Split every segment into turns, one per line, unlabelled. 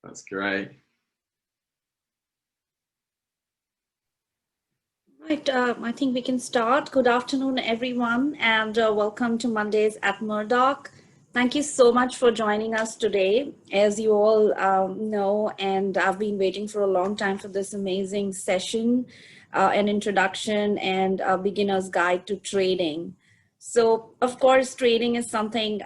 That's great.
Right, I think we can start. Good afternoon, everyone, and welcome to Mondays at Murdoch. Thank you so much for joining us today. As you all know, and I've been waiting for a long time for this amazing session, an introduction and a beginner's guide to trading. So, of course, trading is something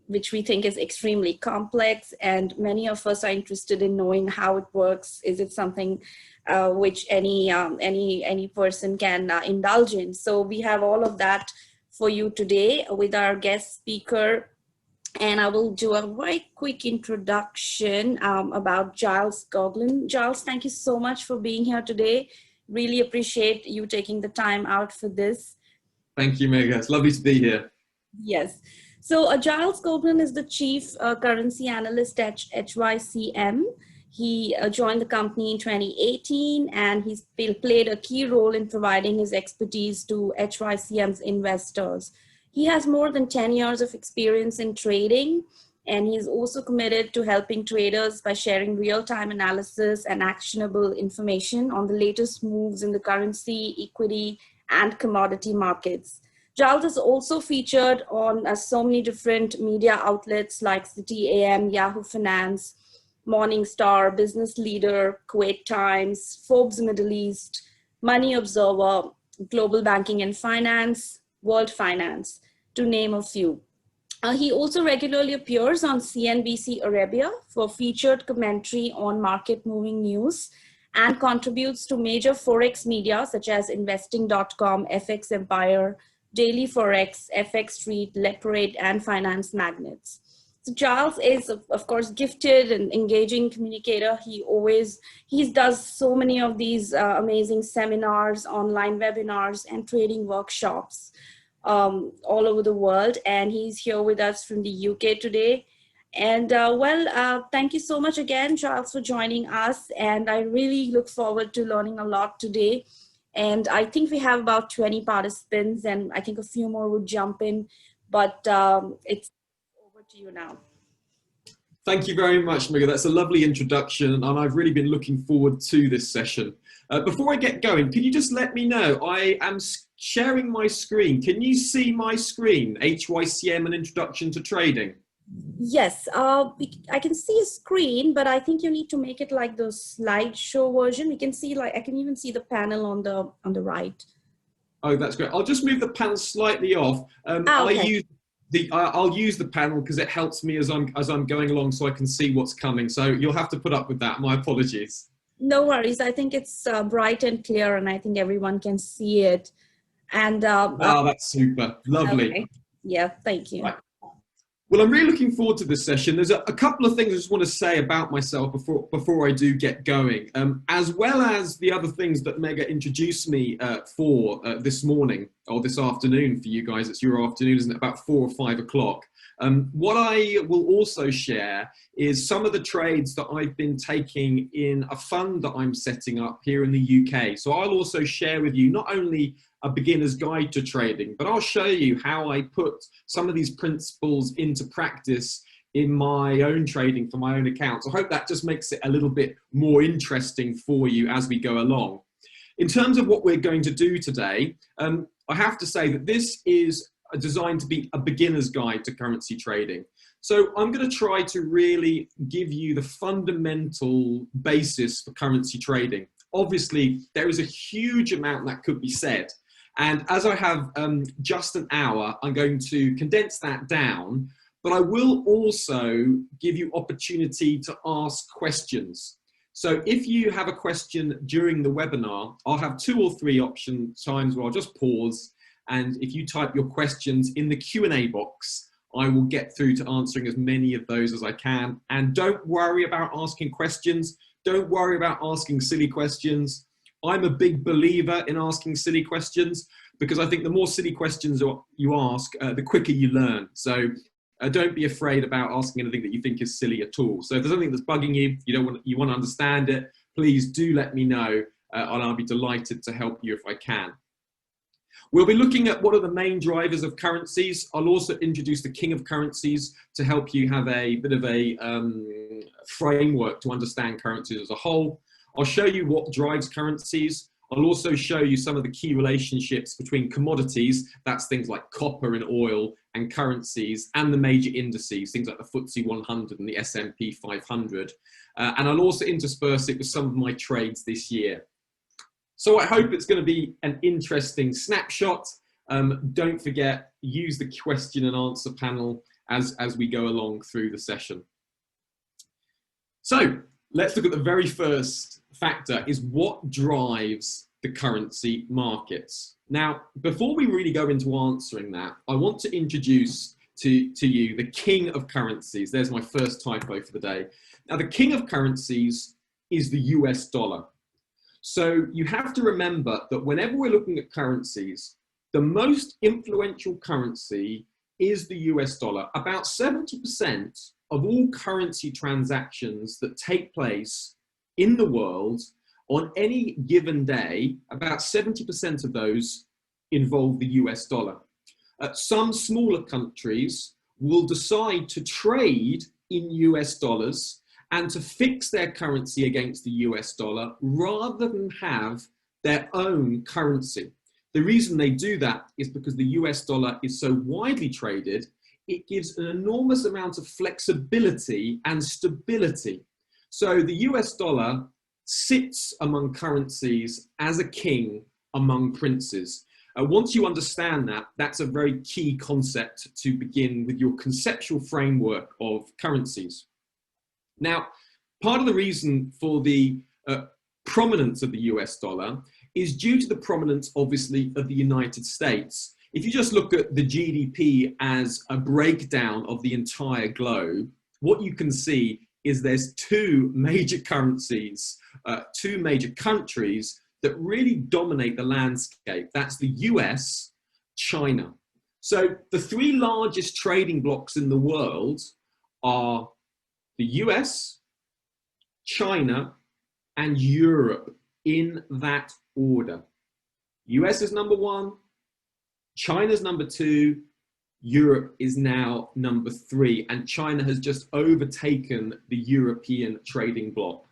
which we think is extremely complex, and many of us are interested in knowing how it works. Is it something which any person can indulge in? So we have all of that for you today with our guest speaker, and I will do a very quick introduction about Giles Coghlan. Giles, thank you so much for being here today. Really appreciate you taking the time out for this.
Thank you, Megha. It's lovely to be here.
Yes. So Giles Coghlan is the Chief Currency Analyst at HYCM. He joined the company in 2018, and he's played a key role in providing his expertise to HYCM's investors. He has more than 10 years of experience in trading, and he's also committed to helping traders by sharing real-time analysis and actionable information on the latest moves in the currency, equity, and commodity markets. Giles is also featured on so many different media outlets like City AM, Yahoo Finance, Morningstar, Business Leader, Kuwait Times, Forbes Middle East, Money Observer, Global Banking and Finance, World Finance, to name a few. He also regularly appears on CNBC Arabia for featured commentary on market-moving news and contributes to major Forex media such as Investing.com, FX Empire, Daily Forex, FX Street, Leparade, and Finance Magnets. So Giles is, of course, gifted and engaging communicator. He does so many of these amazing seminars, online webinars, and trading workshops all over the world. And he's here with us from the UK today. And thank you so much again, Giles, for joining us. And I really look forward to learning a lot today. And I think we have about 20 participants, and I think a few more would jump in, but it's over to you now.
Thank you very much, Megha. That's a lovely introduction, and I've really been looking forward to this session. Before I get going, can you just let me know? I am sharing my screen. Can you see my screen, HYCM, an introduction to trading?
Yes, I can see a screen, but I think you need to make it like the slideshow version. We can see, like, I can even see the panel on the right.
Oh, that's great. I'll just move the panel slightly off.
Okay.
I'll use the panel because it helps me as I'm going along, so I can see what's coming. So you'll have to put up with that. My apologies.
No worries. I think it's bright and clear, and I think everyone can see it. And
that's super lovely.
Okay. Yeah, thank you.
Right. Well, I'm really looking forward to this session. There's a couple of things I just want to say about myself before I do get going, as well as the other things that Megha introduced me for this morning or this afternoon for you guys. It's your afternoon, isn't it? About 4 or 5 o'clock. What I will also share is some of the trades that I've been taking in a fund that I'm setting up here in the UK. So I'll also share with you not only a beginner's guide to trading, but I'll show you how I put some of these principles into practice in my own trading for my own account. So I hope that just makes it a little bit more interesting for you as we go along. In terms of what we're going to do today, I have to say that this is designed to be a beginner's guide to currency trading. So I'm going to try to really give you the fundamental basis for currency trading. Obviously, there is a huge amount that could be said. And as I have just an hour, I'm going to condense that down, but I will also give you opportunity to ask questions. So if you have a question during the webinar, I'll have 2 or 3 option times where I'll just pause. And if you type your questions in the Q&A box, I will get through to answering as many of those as I can. And don't worry about asking questions. Don't worry about asking silly questions. I'm a big believer in asking silly questions because I think the more silly questions you ask, the quicker you learn. So don't be afraid about asking anything that you think is silly at all. So if there's something that's bugging you, you want to understand it, please do let me know, and I'll be delighted to help you if I can. We'll be looking at what are the main drivers of currencies. I'll also introduce the king of currencies to help you have a bit of a framework to understand currencies as a whole. I'll show you what drives currencies. I'll also show you some of the key relationships between commodities, that's things like copper and oil, and currencies, and the major indices, things like the FTSE 100 and the S&P 500. And I'll also intersperse it with some of my trades this year. So I hope it's going to be an interesting snapshot. Don't forget, use the question and answer panel as we go along through the session. So let's look at the very first factor, is what drives the currency markets. Now, before we really go into answering that, I want to introduce to you the king of currencies. There's my first typo for the day. Now, the king of currencies is the US dollar. So you have to remember that whenever we're looking at currencies, the most influential currency is the US dollar. About 70% of all currency transactions that take place in the world on any given day, about 70% of those involve the US dollar. Some smaller countries will decide to trade in US dollars and to fix their currency against the US dollar rather than have their own currency. The reason they do that is because the US dollar is so widely traded, it gives an enormous amount of flexibility and stability. So the US dollar sits among currencies as a king among princes. Once you understand that, that's a very key concept to begin with your conceptual framework of currencies. Now, part of the reason for the prominence of the US dollar is due to the prominence, obviously, of the United States. If you just look at the GDP as a breakdown of the entire globe, what you can see is there's two major currencies, two major countries that really dominate the landscape. That's the US, China. So the three largest trading blocks in the world are the US, China, and Europe, in that order. US is number one, China's number two, Europe is now number three, and China has just overtaken the European trading bloc.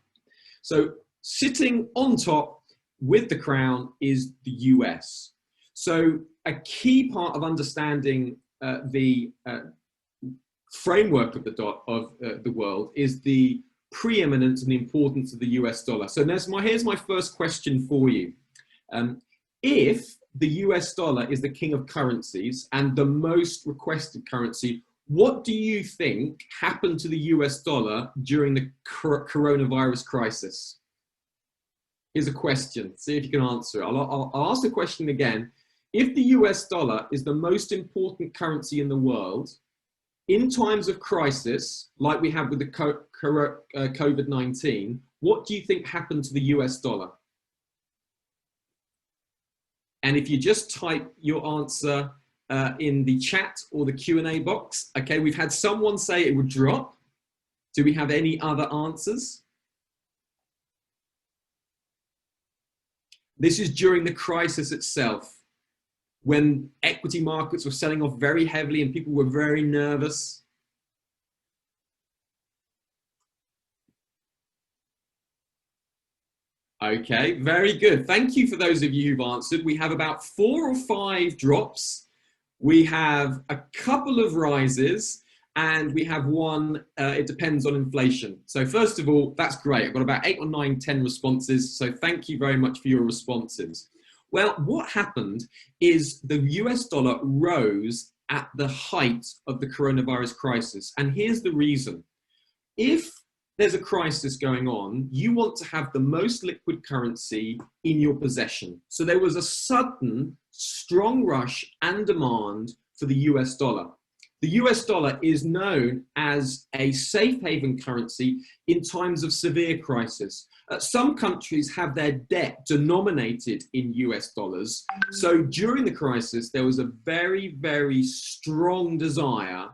So sitting on top with the crown is the US. So a key part of understanding the framework of the world is the preeminence and the importance of the US dollar. So here's my first question for you. If the US dollar is the king of currencies and the most requested currency, what do you think happened to the US dollar during the coronavirus crisis? Here's a question. See if you can answer it. I'll ask the question again. If the US dollar is the most important currency in the world, in times of crisis, like we have with the COVID-19, what do you think happened to the US dollar? And if you just type your answer in the chat or the Q&A box, okay, we've had someone say it would drop. Do we have any other answers? This is during the crisis itself, when equity markets were selling off very heavily and people were very nervous. Okay, very good. Thank you for those of you who've answered. We have about 4 or 5 drops. We have a couple of rises, and we have one, it depends on inflation. So first of all, that's great. I've got about 8 or 9, 10 responses. So thank you very much for your responses. Well, what happened is the US dollar rose at the height of the coronavirus crisis. And here's the reason. If there's a crisis going on, you want to have the most liquid currency in your possession. So there was a sudden, strong rush and demand for the US dollar. The US dollar is known as a safe haven currency in times of severe crisis. Some countries have their debt denominated in US dollars. So during the crisis, there was a very, very strong desire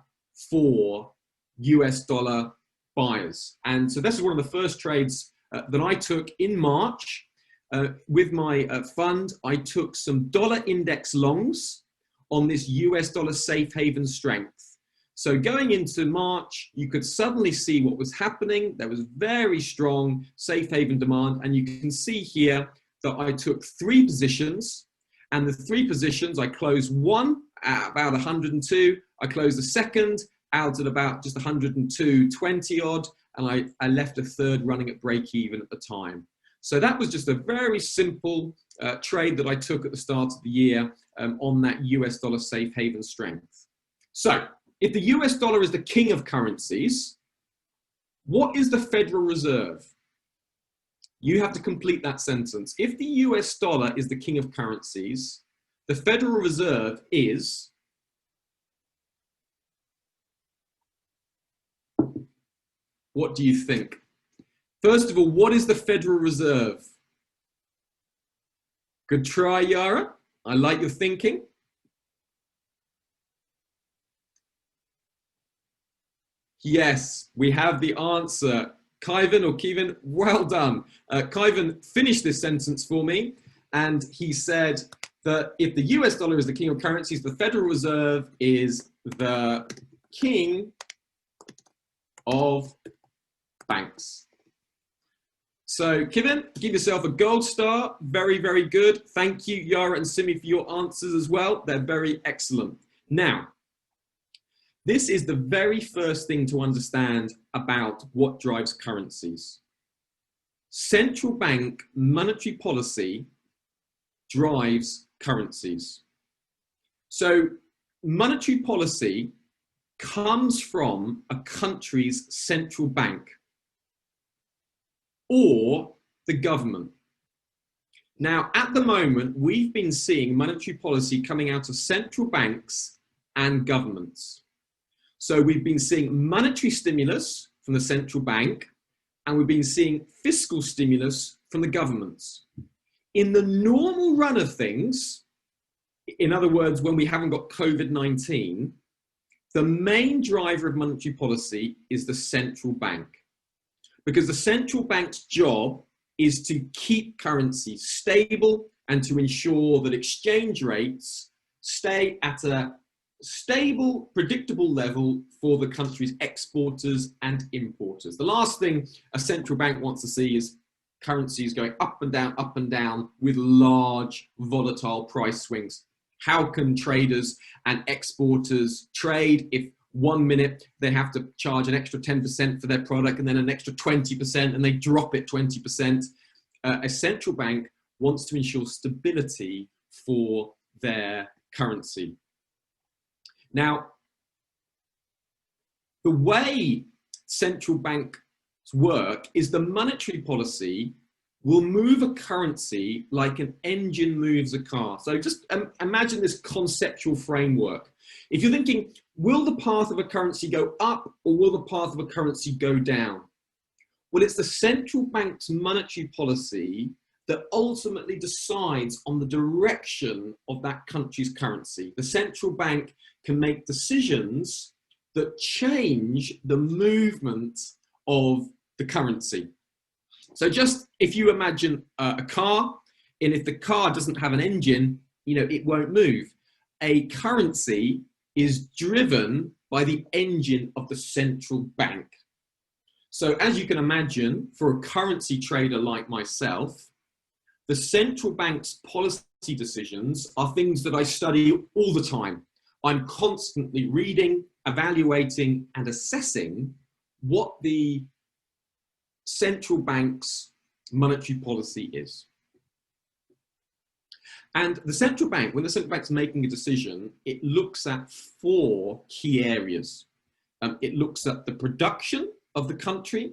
for US dollar buyers. And so this is one of the first trades that I took in March with my fund. I took some dollar index longs on this US dollar safe haven strength. So going into March, you could suddenly see what was happening. There was very strong safe haven demand. And you can see here that I took 3 positions, and the 3 positions, I closed one at about 102. I closed the second out at about just 102.20 odd. And I left a third running at break even at the time. So that was just a very simple trade that I took at the start of the year on that US dollar safe haven strength. So if the US dollar is the king of currencies, what is the Federal Reserve? You have to complete that sentence. If the US dollar is the king of currencies, the Federal Reserve is... What do you think? First of all, what is the Federal Reserve? Good try, Yara. I like your thinking. Yes, we have the answer. Kevin, well done. Kevin finished this sentence for me, and he said that if the US dollar is the king of currencies, the Federal Reserve is the king of banks. So, Kevin, give yourself a gold star. Very, very good. Thank you, Yara and Simi, for your answers as well. They're very excellent. Now, this is the very first thing to understand about what drives currencies. Central bank monetary policy drives currencies. So, monetary policy comes from a country's central bank or the government. Now, at the moment, we've been seeing monetary policy coming out of central banks and governments. So we've been seeing monetary stimulus from the central bank, and we've been seeing fiscal stimulus from the governments. In the normal run of things, in other words, when we haven't got COVID-19, the main driver of monetary policy is the central bank, because the central bank's job is to keep currency stable and to ensure that exchange rates stay at a stable, predictable level for the country's exporters and importers. The last thing a central bank wants to see is currencies going up and down with large volatile price swings. How can traders and exporters trade if 1 minute they have to charge an extra 10% for their product and then an extra 20% and they drop it 20%? A central bank wants to ensure stability for their currency. Now, the way central banks work is the monetary policy will move a currency like an engine moves a car. So just imagine this conceptual framework. If you're thinking, will the path of a currency go up or will the path of a currency go down? Well, it's the central bank's monetary policy that ultimately decides on the direction of that country's currency. The central bank can make decisions that change the movement of the currency. So just if you imagine a car, and if the car doesn't have an engine, it won't move. A currency is driven by the engine of the central bank. So as you can imagine, for a currency trader like myself, the central bank's policy decisions are things that I study all the time. I'm constantly reading, evaluating, and assessing what the central bank's monetary policy is. And the central bank, when the central bank's making a decision, it looks at 4 key areas. It looks at the production of the country,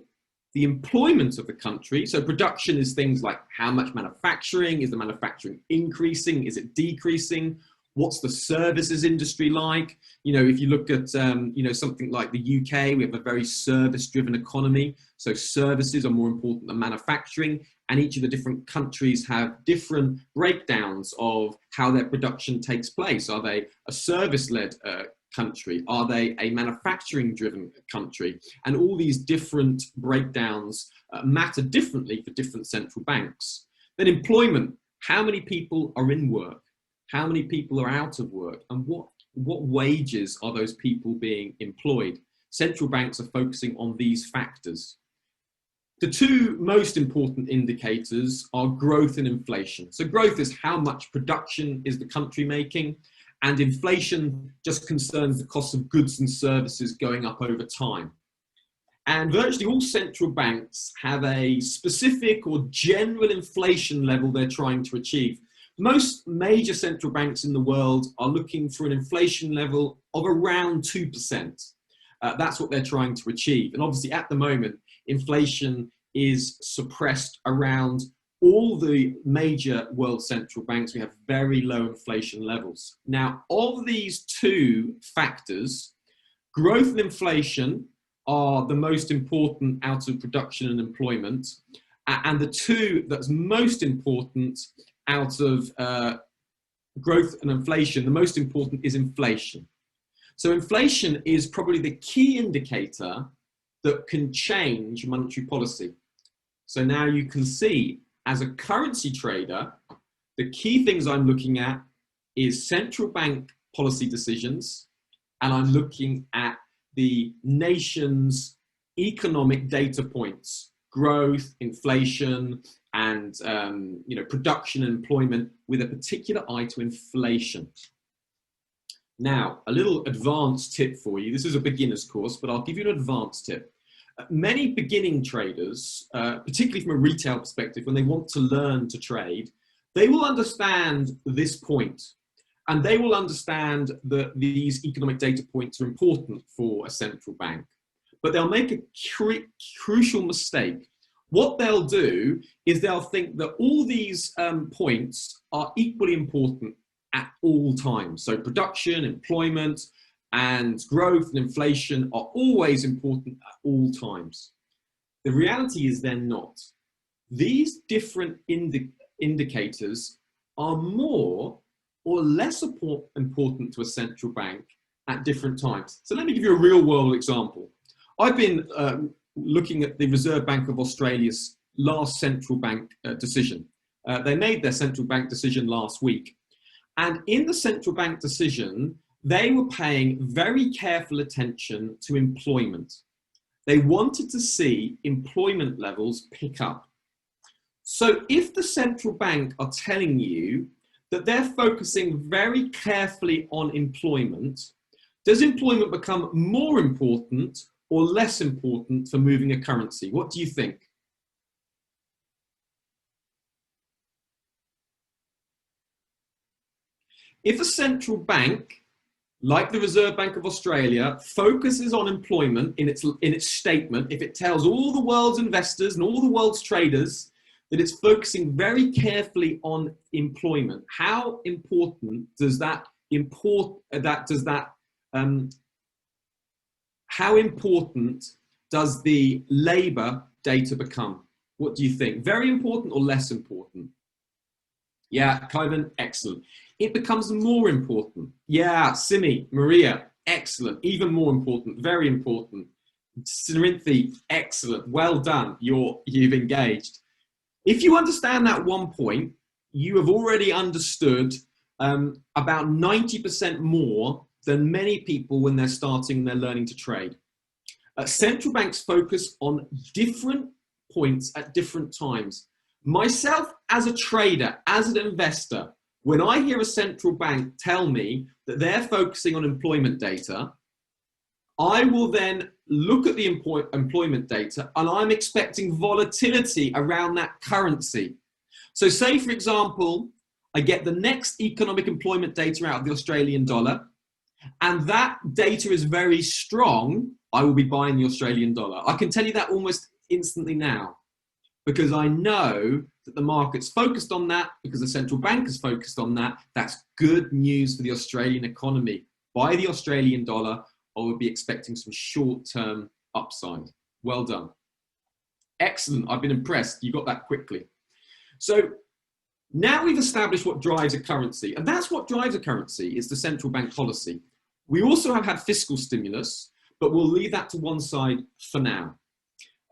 the employment of the country. So production is things like how much manufacturing, is the manufacturing increasing, is it decreasing? What's the services industry like? If you look at, something like the UK, we have a very service-driven economy. So services are more important than manufacturing. And each of the different countries have different breakdowns of how their production takes place. Are they a service-led country? Are they a manufacturing-driven country? And all these different breakdowns matter differently for different central banks. Then employment, how many people are in work? How many people are out of work? And what what wages are those people being employed? Central banks are focusing on these factors. The two most important indicators are growth and inflation. So growth is how much production is the country making, and inflation just concerns the cost of goods and services going up over time. And virtually all central banks have a specific or general inflation level they're trying to achieve. Most major central banks in the world are looking for an inflation level of around 2%. That's what they're trying to achieve. And obviously at the moment, inflation is suppressed around all the major world central banks. We have very low inflation levels. Now, of these two factors, growth and inflation are the most important out of production and employment. And the two that's most important out of growth and inflation, the most important is inflation. So inflation is probably the key indicator that can change monetary policy. So now you can see, as a currency trader, the key things I'm looking at is central bank policy decisions, and I'm looking at the nation's economic data points, growth, inflation, and production and employment, with a particular eye to inflation. Now, a little advanced tip for you. This is a beginner's course, but I'll give you an advanced tip. Many beginning traders, particularly from a retail perspective, when they want to learn to trade, they will understand this point, and they will understand that these economic data points are important for a central bank. But they'll make a crucial mistake. What they'll do is they'll think that all these points are equally important at all times. So production, employment, and growth and inflation are always important at all times. The reality is they're not. These different indicators are more or less important to a central bank at different times. So let me give you a real world example. I've been looking at the Reserve Bank of Australia's last central bank decision. They made their central bank decision last week. And in the central bank decision, they were paying very careful attention to employment. They wanted to see employment levels pick up. So if the central bank are telling you that they're focusing very carefully on employment, does employment become more important or less important for moving a currency? What do you think? If a central bank, like the Reserve Bank of Australia, focuses on employment in its statement, if it tells all the world's investors and all the world's traders that it's focusing very carefully on employment, how important does that how important does the labour data become? What do you think? Very important or less important? Yeah, Coghlan, excellent. It becomes more important. Yeah, Simi, Maria, excellent. Even more important, very important. Cerinthi, excellent. Well done. You've engaged. If you understand that one point, you have already understood about 90% more than many people when they're starting and they're learning to trade. Central banks focus on different points at different times. Myself, as a trader, as an investor, when I hear a central bank tell me that they're focusing on employment data, I will then look at the employment data, and I'm expecting volatility around that currency. So say, for example, I get the next economic employment data out of the Australian dollar, and that data is very strong, I will be buying the Australian dollar. I can tell you that almost instantly now, because I know that the market's focused on that, because the central bank is focused on that. That's good news for the Australian economy. Buy the Australian dollar, I would be expecting some short-term upside. Well done. Excellent, I've been impressed. You got that quickly. So now we've established what drives a currency, and that's what drives a currency, is the central bank policy. We also have had fiscal stimulus, but we'll leave that to one side for now.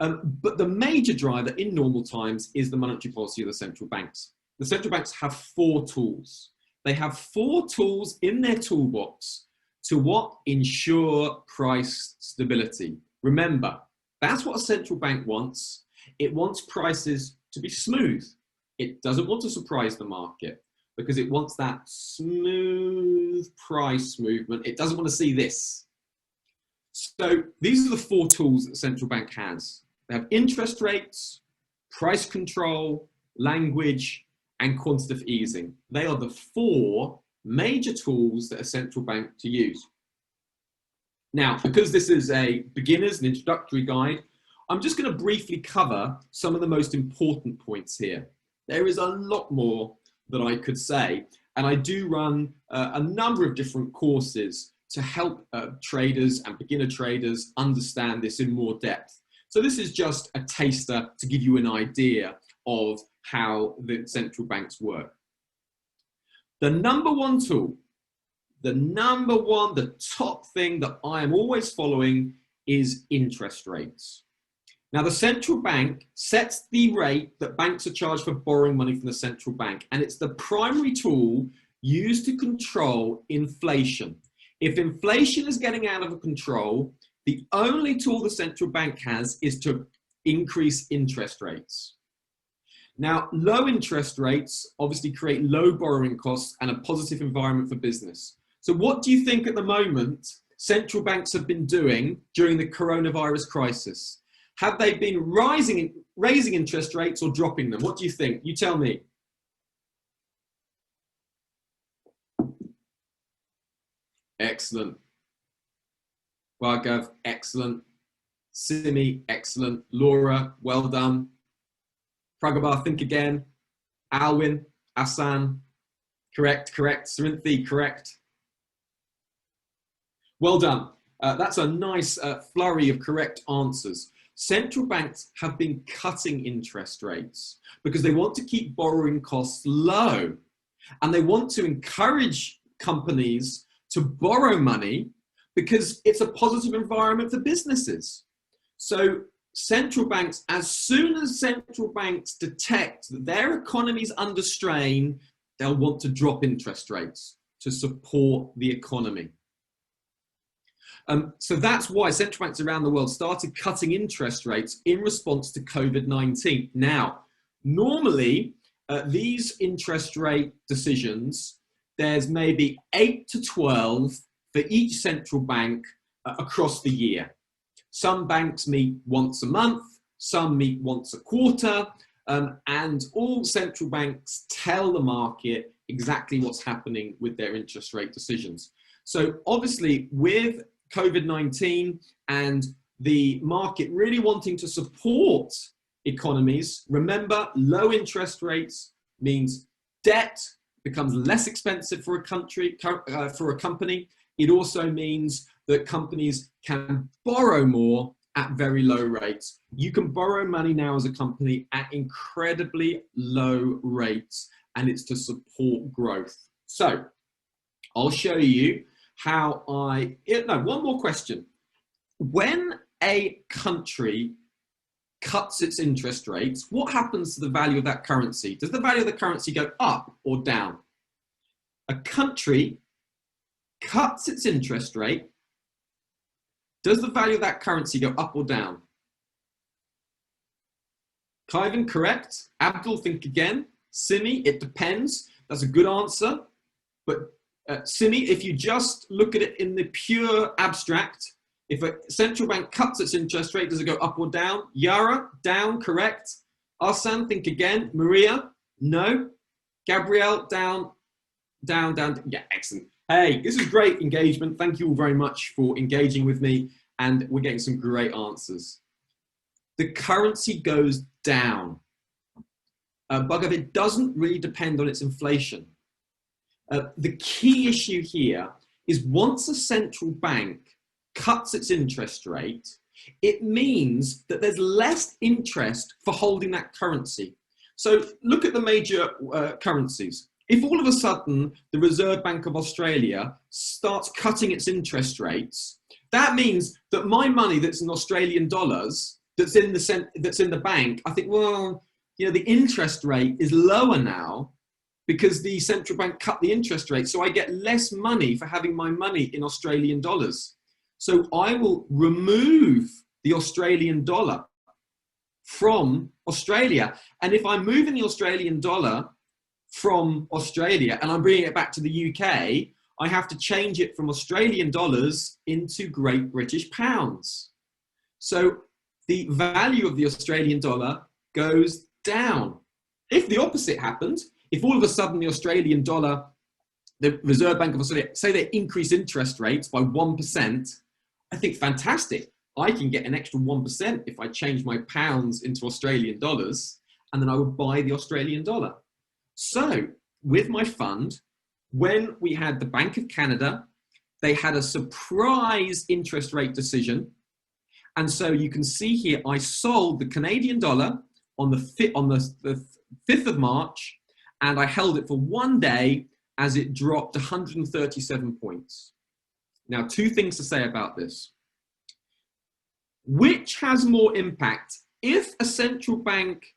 But the major driver in normal times is the monetary policy of the central banks. The central banks have 4 tools. They have 4 tools in their toolbox to what? Ensure price stability. Remember, that's what a central bank wants. It wants prices to be smooth. It doesn't want to surprise the market because it wants that smooth price movement. It doesn't want to see this. So these are the 4 tools that the central bank has. They have interest rates, price control, language, and quantitative easing. They are the 4 major tools that a central bank to use. Now, because this is a beginner's and introductory guide, I'm just going to briefly cover some of the most important points here. There is a lot more that I could say, and I do run a number of different courses to help traders and beginner traders understand this in more depth. So this is just a taster to give you an idea of how the central banks work. The number 1 tool, the top thing that I am always following is interest rates. Now, the central bank sets the rate that banks are charged for borrowing money from the central bank, and it's the primary tool used to control inflation. If inflation is getting out of control, the only tool the central bank has is to increase interest rates. Now, low interest rates obviously create low borrowing costs and a positive environment for business. So what do you think at the moment central banks have been doing during the coronavirus crisis? Have they been raising interest rates or dropping them? What do you think? You tell me. Excellent. Bhargav, excellent. Simi, excellent. Laura, well done. Pragabar, think again. Alwyn, Asan, correct. Sarinthi, correct. Well done. That's a nice flurry of correct answers. Central banks have been cutting interest rates because they want to keep borrowing costs low, and they want to encourage companies to borrow money because it's a positive environment for businesses. So central banks, as soon as central banks detect that their economy is under strain, they'll want to drop interest rates to support the economy. So that's why central banks around the world started cutting interest rates in response to COVID-19. Now, normally, these interest rate decisions, there's maybe 8 to 12 for each central bank across the year. Some banks meet once a month, some meet once a quarter, and all central banks tell the market exactly what's happening with their interest rate decisions. So obviously, with COVID-19 and the market really wanting to support economies, remember, low interest rates means debt becomes less expensive for a country, for a company. It also means that companies can borrow more at very low rates. You can borrow money now as a company at incredibly low rates, and it's to support growth. So I'll show you how one more question. When a country cuts its interest rates, what happens to the value of that currency? Does the value of the currency go up or down? A country cuts its interest rate. Does the value of that currency go up or down? Kaivan, correct. Abdul, think again. Simi, it depends. That's a good answer. But Simi, if you just look at it in the pure abstract, if a central bank cuts its interest rate, does it go up or down? Yara, down, correct. Arsan, think again. Maria, no. Gabrielle, down. Yeah, excellent. Hey, this is great engagement. Thank you all very much for engaging with me, and we're getting some great answers. The currency goes down. Bhargav, it doesn't really depend on its inflation. The key issue here is once a central bank cuts its interest rate, it means that there's less interest for holding that currency. So look at the major currencies. If all of a sudden the Reserve Bank of Australia starts cutting its interest rates, that means that my money that's in Australian dollars, that's in the bank, I think, well, you know, the interest rate is lower now because the central bank cut the interest rate. So I get less money for having my money in Australian dollars. So I will remove the Australian dollar from Australia. And if I'm moving the Australian dollar from Australia and I'm bringing it back to the UK, I have to change it from Australian dollars into Great British pounds. So the value of the Australian dollar goes down. If the opposite happened, if all of a sudden the Australian dollar, the Reserve Bank of Australia, say they increase interest rates by 1%, I think fantastic. I can get an extra 1% if I change my pounds into Australian dollars, and then I would buy the Australian dollar. So with my fund, when we had the Bank of Canada, they had a surprise interest rate decision. And so you can see here, I sold the Canadian dollar on the 5th of March, and I held it for 1 day as it dropped 137 points. Now, two things to say about this. Which has more impact? If a central bank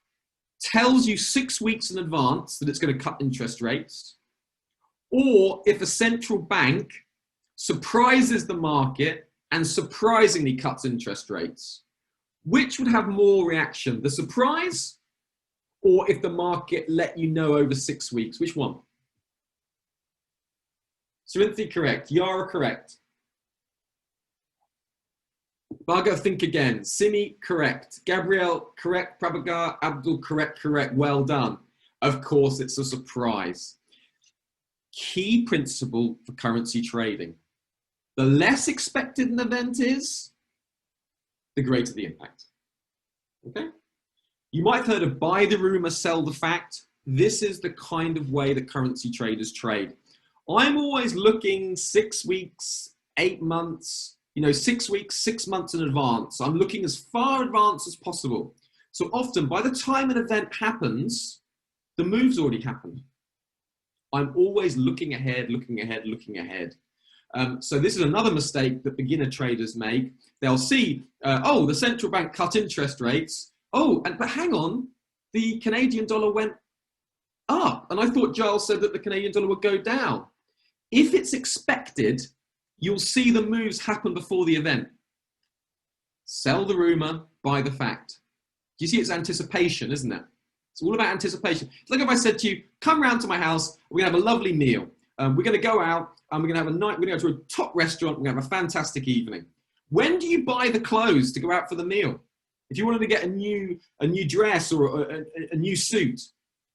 tells you 6 weeks in advance that it's going to cut interest rates, or if a central bank surprises the market and surprisingly cuts interest rates, which would have more reaction? The surprise, or if the market let you know over 6 weeks? Which one? Surinthi, correct. Yara, correct. Bhaga, think again. Simi, correct. Gabrielle, correct. Prabhagar, Abdul, correct. Well done. Of course, it's a surprise. Key principle for currency trading. The less expected an event is, the greater the impact. Okay? You might have heard of buy the rumor, sell the fact. This is the kind of way that currency traders trade. I'm always looking 6 weeks, 8 months, 6 weeks, 6 months in advance. I'm looking as far advanced as possible. So often, by the time an event happens, the move's already happened. I'm always looking ahead. So this is another mistake that beginner traders make. They'll see, the central bank cut interest rates. But hang on, the Canadian dollar went up. And I thought Giles said that the Canadian dollar would go down. If it's expected, you'll see the moves happen before the event. Sell the rumor, buy the fact. Do you see it's anticipation, isn't it? It's all about anticipation. It's like if I said to you, come round to my house, we're gonna have a lovely meal. We're gonna go out and we're gonna have a night, we're gonna go to a top restaurant, we're gonna have a fantastic evening. When do you buy the clothes to go out for the meal? If you wanted to get a new dress or a new suit,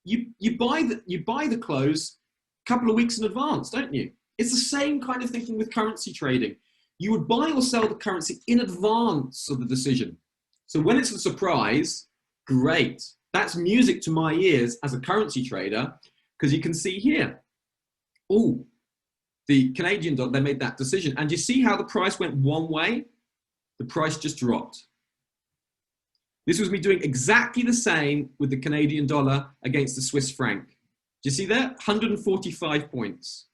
you buy the clothes a couple of weeks in advance, don't you? It's the same kind of thinking with currency trading. You would buy or sell the currency in advance of the decision. So when it's a surprise, great. That's music to my ears as a currency trader, because you can see here, the Canadian dollar, they made that decision. And you see how the price went one way? The price just dropped. This was me doing exactly the same with the Canadian dollar against the Swiss franc. Do you see there? 145 points.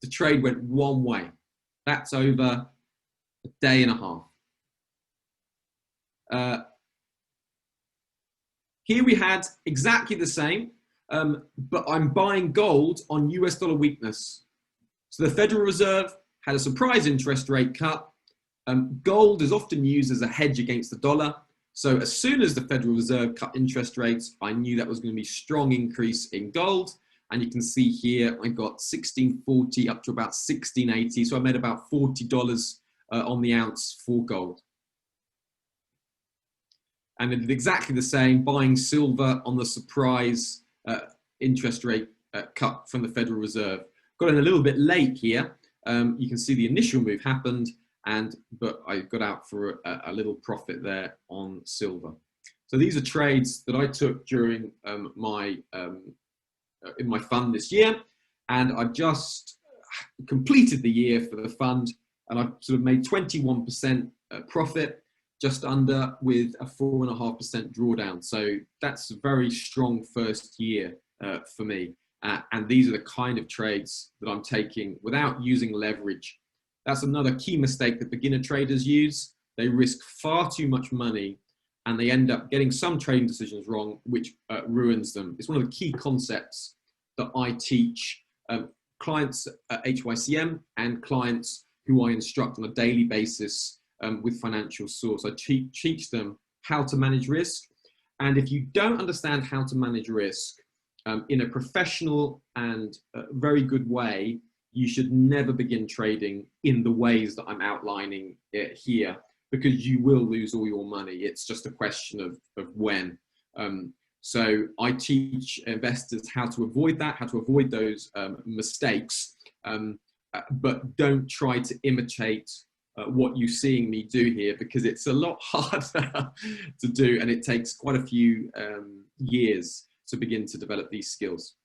The trade went one way. That's over a day and a half. Here we had exactly the same, but I'm buying gold on US dollar weakness. So the Federal Reserve had a surprise interest rate cut. Gold is often used as a hedge against the dollar. So as soon as the Federal Reserve cut interest rates, I knew that was going to be a strong increase in gold. And you can see here, I got 1640 up to about 1680. So I made about $40 on the ounce for gold. And I did exactly the same, buying silver on the surprise interest rate cut from the Federal Reserve. Got in a little bit late here. You can see the initial move happened, but I got out for a little profit there on silver. So these are trades that I took during in my fund this year, and I've just completed the year for the fund, and I've sort of made 21% profit, just under, with a 4.5% drawdown. So that's a very strong first year for me. And these are the kind of trades that I'm taking without using leverage. That's another key mistake that beginner traders use. They risk far too much money and they end up getting some trading decisions wrong, which ruins them. It's one of the key concepts that I teach clients at HYCM and clients who I instruct on a daily basis with Financial Source. I teach them how to manage risk. And if you don't understand how to manage risk in a professional and very good way, you should never begin trading in the ways that I'm outlining it here, because you will lose all your money. It's just a question of when. So I teach investors how to avoid that, how to avoid those mistakes, but don't try to imitate what you're seeing me do here, because it's a lot harder to do, and it takes quite a few years to begin to develop these skills.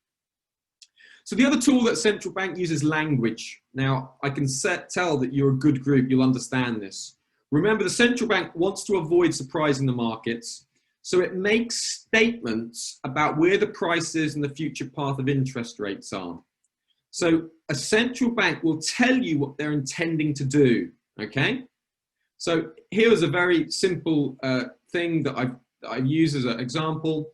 So the other tool that central bank uses language. Now, I can tell that you're a good group, you'll understand this. Remember, the central bank wants to avoid surprising the markets, so it makes statements about where the prices and the future path of interest rates are. So a central bank will tell you what they're intending to do, okay? So here is a very simple thing that I've used as an example.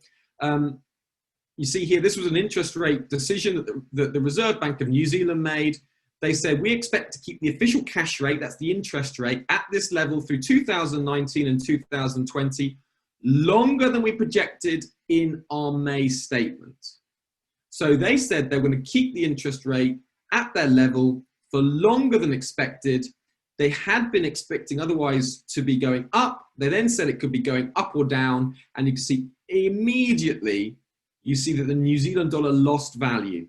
You see here, this was an interest rate decision that the Reserve Bank of New Zealand made. They said, we expect to keep the official cash rate, that's the interest rate, at this level through 2019 and 2020, longer than we projected in our May statement. So they said they're going to keep the interest rate at their level for longer than expected. They had been expecting otherwise to be going up. They then said it could be going up or down. And you can see immediately, you see that the New Zealand dollar lost value.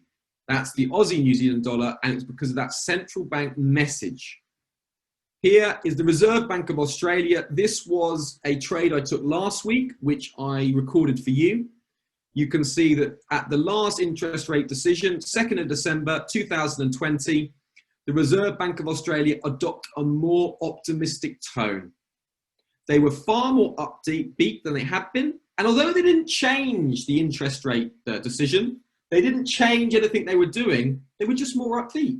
That's the Aussie New Zealand dollar, and it's because of that central bank message. Here is the Reserve Bank of Australia. This was a trade I took last week, which I recorded for you. You can see that at the last interest rate decision, 2nd of December 2020, the Reserve Bank of Australia adopted a more optimistic tone. They were far more upbeat than they had been. And although they didn't change the interest rate decision, they didn't change anything they were doing, they were just more upbeat.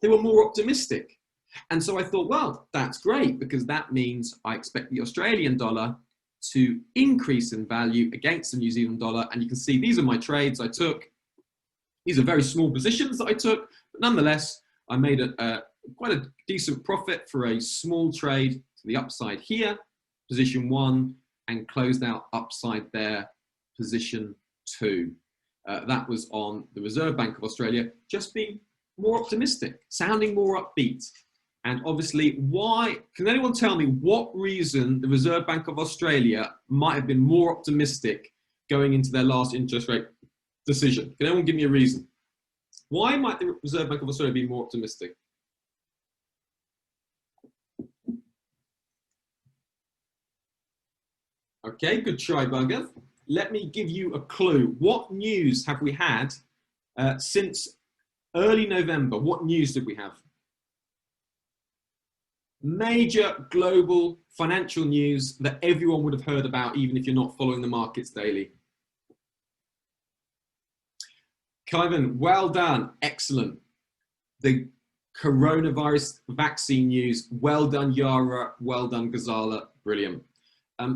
They were more optimistic. And so I thought, well, that's great, because that means I expect the Australian dollar to increase in value against the New Zealand dollar. And you can see these are my trades I took. These are very small positions that I took, but nonetheless, I made quite a decent profit for a small trade to the upside here, position 1, and closed out upside there, position 2. That was on the Reserve Bank of Australia, just being more optimistic, sounding more upbeat. And obviously, why? Can anyone tell me what reason the Reserve Bank of Australia might have been more optimistic going into their last interest rate decision? Can anyone give me a reason? Why might the Reserve Bank of Australia be more optimistic? Okay, good try, Bugger. Let me give you a clue. What news have we had since early November? What news did we have? Major global financial news that everyone would have heard about, even if you're not following the markets daily. Kevin, well done. Excellent. The coronavirus vaccine news. Well done, Yara. Well done, Ghazala. Brilliant.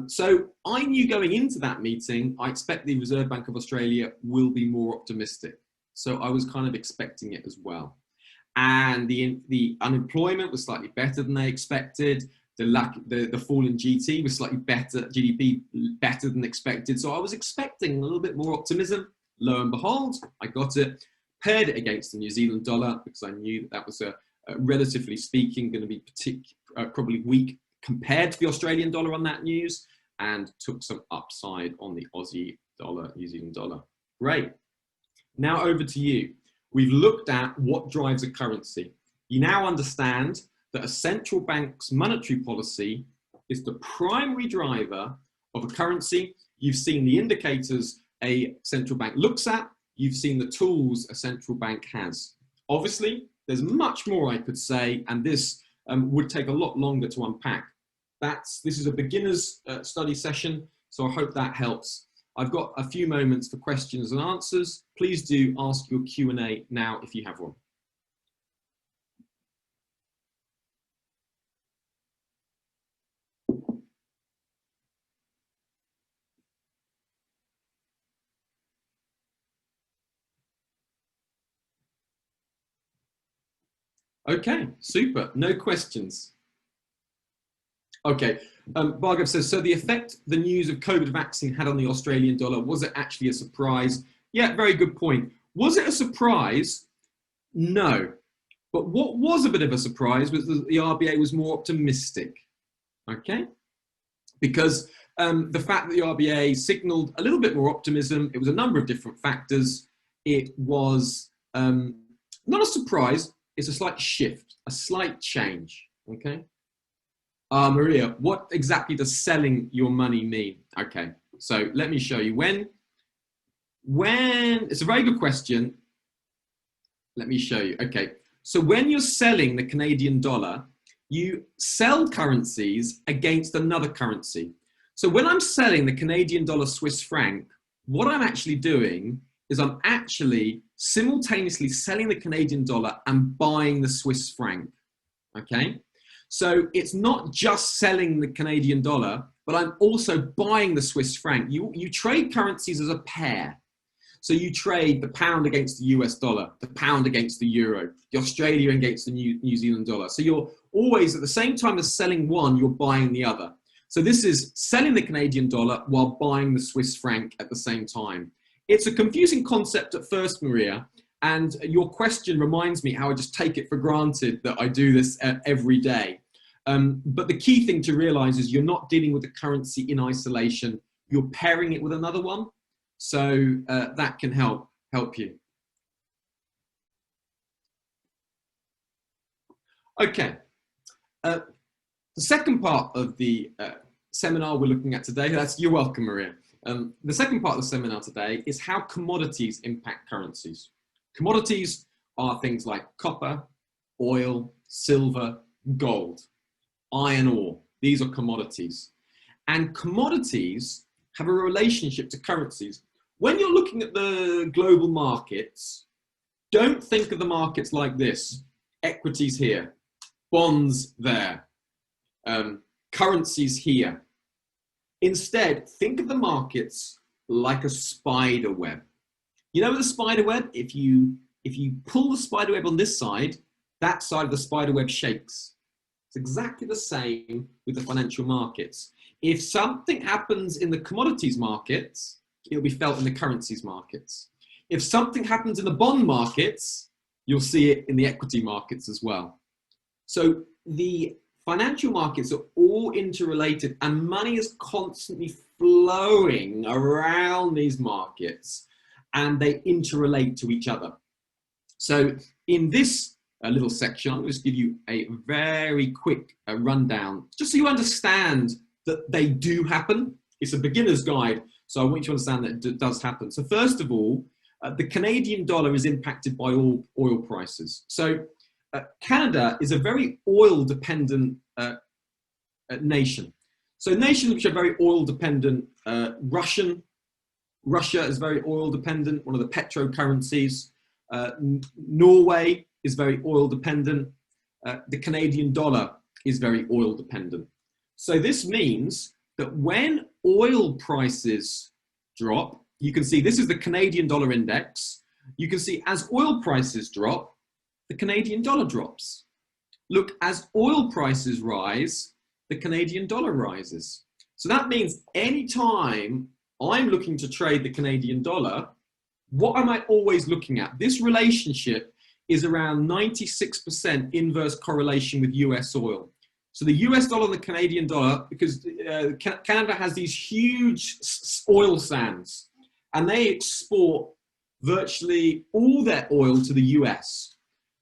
So I knew going into that meeting, I expect the Reserve Bank of Australia will be more optimistic. So I was kind of expecting it as well. And the unemployment was slightly better than they expected. The fall in GT was slightly better, GDP better than expected. So I was expecting a little bit more optimism. Lo and behold, I got it. Paired it against the New Zealand dollar because I knew that was relatively speaking going to be probably weak compared to the Australian dollar on that news, and took some upside on the Aussie dollar, New Zealand dollar. Great. Now over to you. We've looked at what drives a currency. You now understand that a central bank's monetary policy is the primary driver of a currency. You've seen the indicators a central bank looks at. You've seen the tools a central bank has. Obviously, there's much more I could say, and this would take a lot longer to unpack. This is a beginner's study session, so I hope that helps. I've got a few moments for questions and answers. Please do ask your Q&A now if you have one. Okay, super. No questions. Okay, Bhargav says, so the effect the news of COVID vaccine had on the Australian dollar, was it actually a surprise? Yeah, very good point. Was it a surprise? No. But what was a bit of a surprise was that the RBA was more optimistic, okay? Because the fact that the RBA signaled a little bit more optimism, it was a number of different factors. It was not a surprise, it's a slight shift, a slight change, okay? Maria, what exactly does selling your money mean? Okay, so let me show you. When it's a very good question. Let me show you. Okay, so when you're selling the Canadian dollar, you sell currencies against another currency. So when I'm selling the Canadian dollar Swiss franc, what I'm actually doing is I'm actually simultaneously selling the Canadian dollar and buying the Swiss franc, okay? So it's not just selling the Canadian dollar, but I'm also buying the Swiss franc. You trade currencies as a pair. So you trade the pound against the US dollar, the pound against the euro, the Australian against the New Zealand dollar. So you're always, at the same time as selling one, you're buying the other. So this is selling the Canadian dollar while buying the Swiss franc at the same time. It's a confusing concept at first, Maria, and your question reminds me how I just take it for granted that I do this every day. But the key thing to realize is you're not dealing with the currency in isolation, you're pairing it with another one. So that can help you. Okay, the second part of the seminar we're looking at today, you're welcome, Maria. The second part of the seminar today is how commodities impact currencies. Commodities are things like copper, oil, silver, gold, iron ore. These are commodities. And commodities have a relationship to currencies. When you're looking at the global markets, don't think of the markets like this. Equities here, bonds there, currencies here. Instead, think of the markets like a spider web. You know the spider web? If you pull the spider web on this side, that side of the spider web shakes. It's exactly the same with the financial markets. If something happens in the commodities markets, it'll be felt in the currencies markets. If something happens in the bond markets, you'll see it in the equity markets as well. So the financial markets are all interrelated and money is constantly flowing around these markets and they interrelate to each other. So in this little section, I'm going to just give you a very quick rundown, just so you understand that they do happen. It's a beginner's guide, so I want you to understand that it does happen. So first of all, the Canadian dollar is impacted by oil prices. So Canada is a very oil-dependent nation. So nations which are very oil-dependent, Russia is very oil-dependent, one of the petro-currencies. Norway is very oil-dependent. The Canadian dollar is very oil-dependent. So this means that when oil prices drop, you can see this is the Canadian dollar index. You can see as oil prices drop, the Canadian dollar drops. Look, as oil prices rise, the Canadian dollar rises. So that means anytime I'm looking to trade the Canadian dollar, what am I always looking at? This relationship is around 96% inverse correlation with US oil. So the US dollar and the Canadian dollar, because Canada has these huge oil sands and they export virtually all their oil to the US.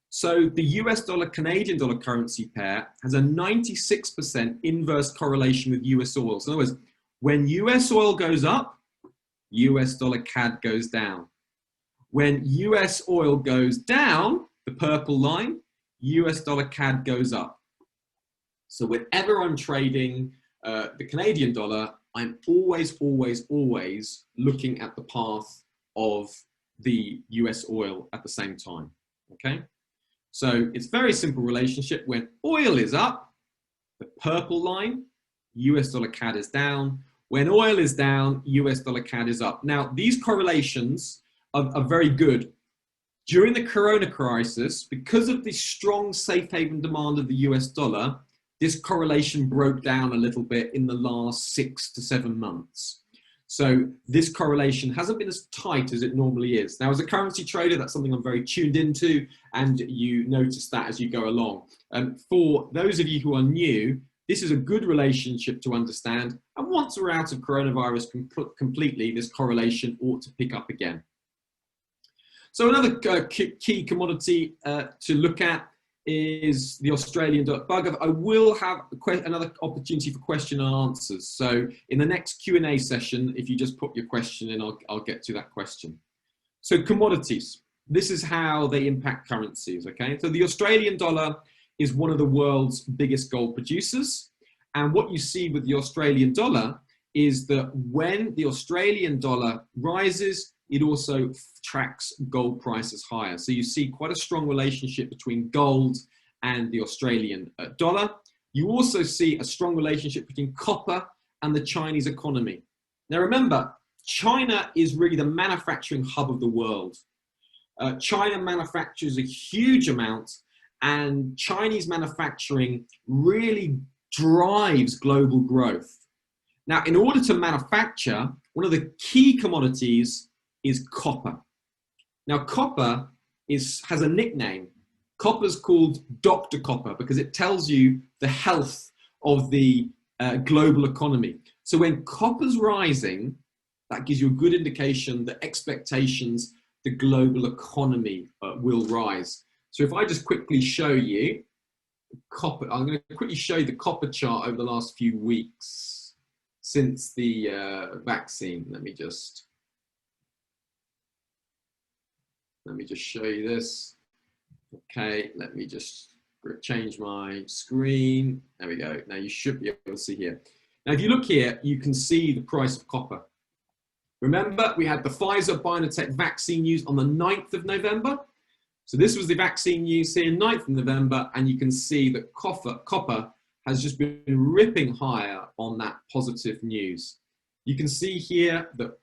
So the US dollar Canadian dollar currency pair has a 96% inverse correlation with US oil. So in other words, when US oil goes up, US dollar CAD goes down. When US oil goes down, the purple line, US dollar CAD goes up. So whenever I'm trading the Canadian dollar, I'm always looking at the path of the US oil at the same time, okay? So it's a very simple relationship. When oil is up, the purple line, US dollar CAD is down. When oil is down, US dollar CAD is up. Now, these correlations are very good. During the corona crisis, because of the strong safe haven demand of the US dollar, this correlation broke down a little bit in the last 6 to 7 months. So this correlation hasn't been as tight as it normally is. Now, as a currency trader, that's something I'm very tuned into, and you notice that as you go along. For those of you who are new, this is a good relationship to understand. And once we're out of coronavirus completely, this correlation ought to pick up again. So another key commodity to look at is the Australian dollar. Bugger, I will have another opportunity for question and answers. So in the next Q&A session, if you just put your question in, I'll get to that question. So commodities, this is how they impact currencies, okay? So the Australian dollar is one of the world's biggest gold producers. And what you see with the Australian dollar is that when the Australian dollar rises, it also tracks gold prices higher. So you see quite a strong relationship between gold and the Australian dollar. You also see a strong relationship between copper and the Chinese economy. Now remember, China is really the manufacturing hub of the world. China manufactures a huge amount, and Chinese manufacturing really drives global growth. Now, in order to manufacture, one of the key commodities is copper. Now, copper has a nickname. Copper's called Dr. Copper because it tells you the health of the global economy. So when copper's rising, that gives you a good indication that expectations the global economy will rise. So if I just quickly show you copper, I'm going to quickly show you the copper chart over the last few weeks since the vaccine. Let me just show you this. Okay, let me just change my screen. There we go. Now you should be able to see here. Now, if you look here, you can see the price of copper. Remember, we had the Pfizer-BioNTech vaccine news on the 9th of November. So this was the vaccine news here, 9th of November, and you can see that copper has just been ripping higher on that positive news. You can see here that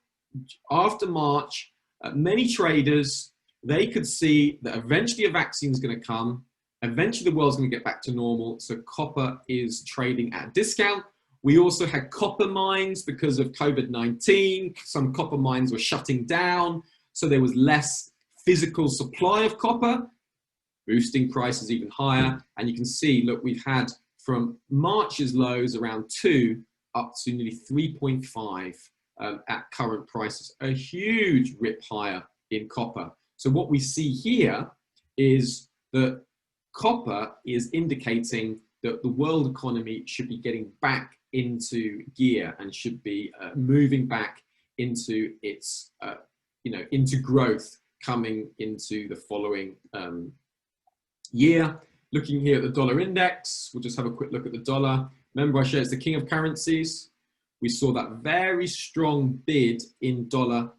after March, many traders, they could see that eventually a vaccine is going to come. Eventually the world's going to get back to normal. So copper is trading at a discount. We also had copper mines because of COVID-19. Some copper mines were shutting down. So there was less physical supply of copper, boosting prices even higher. And you can see, look, we've had from March's lows around 2 up to nearly 3.5 at current prices, a huge rip higher in copper. So what we see here is that copper is indicating that the world economy should be getting back into gear and should be moving back into its, into growth coming into the following year. Looking here at the dollar index, we'll just have a quick look at the dollar. Remember, I said it's the king of currencies. We saw that very strong bid in dollar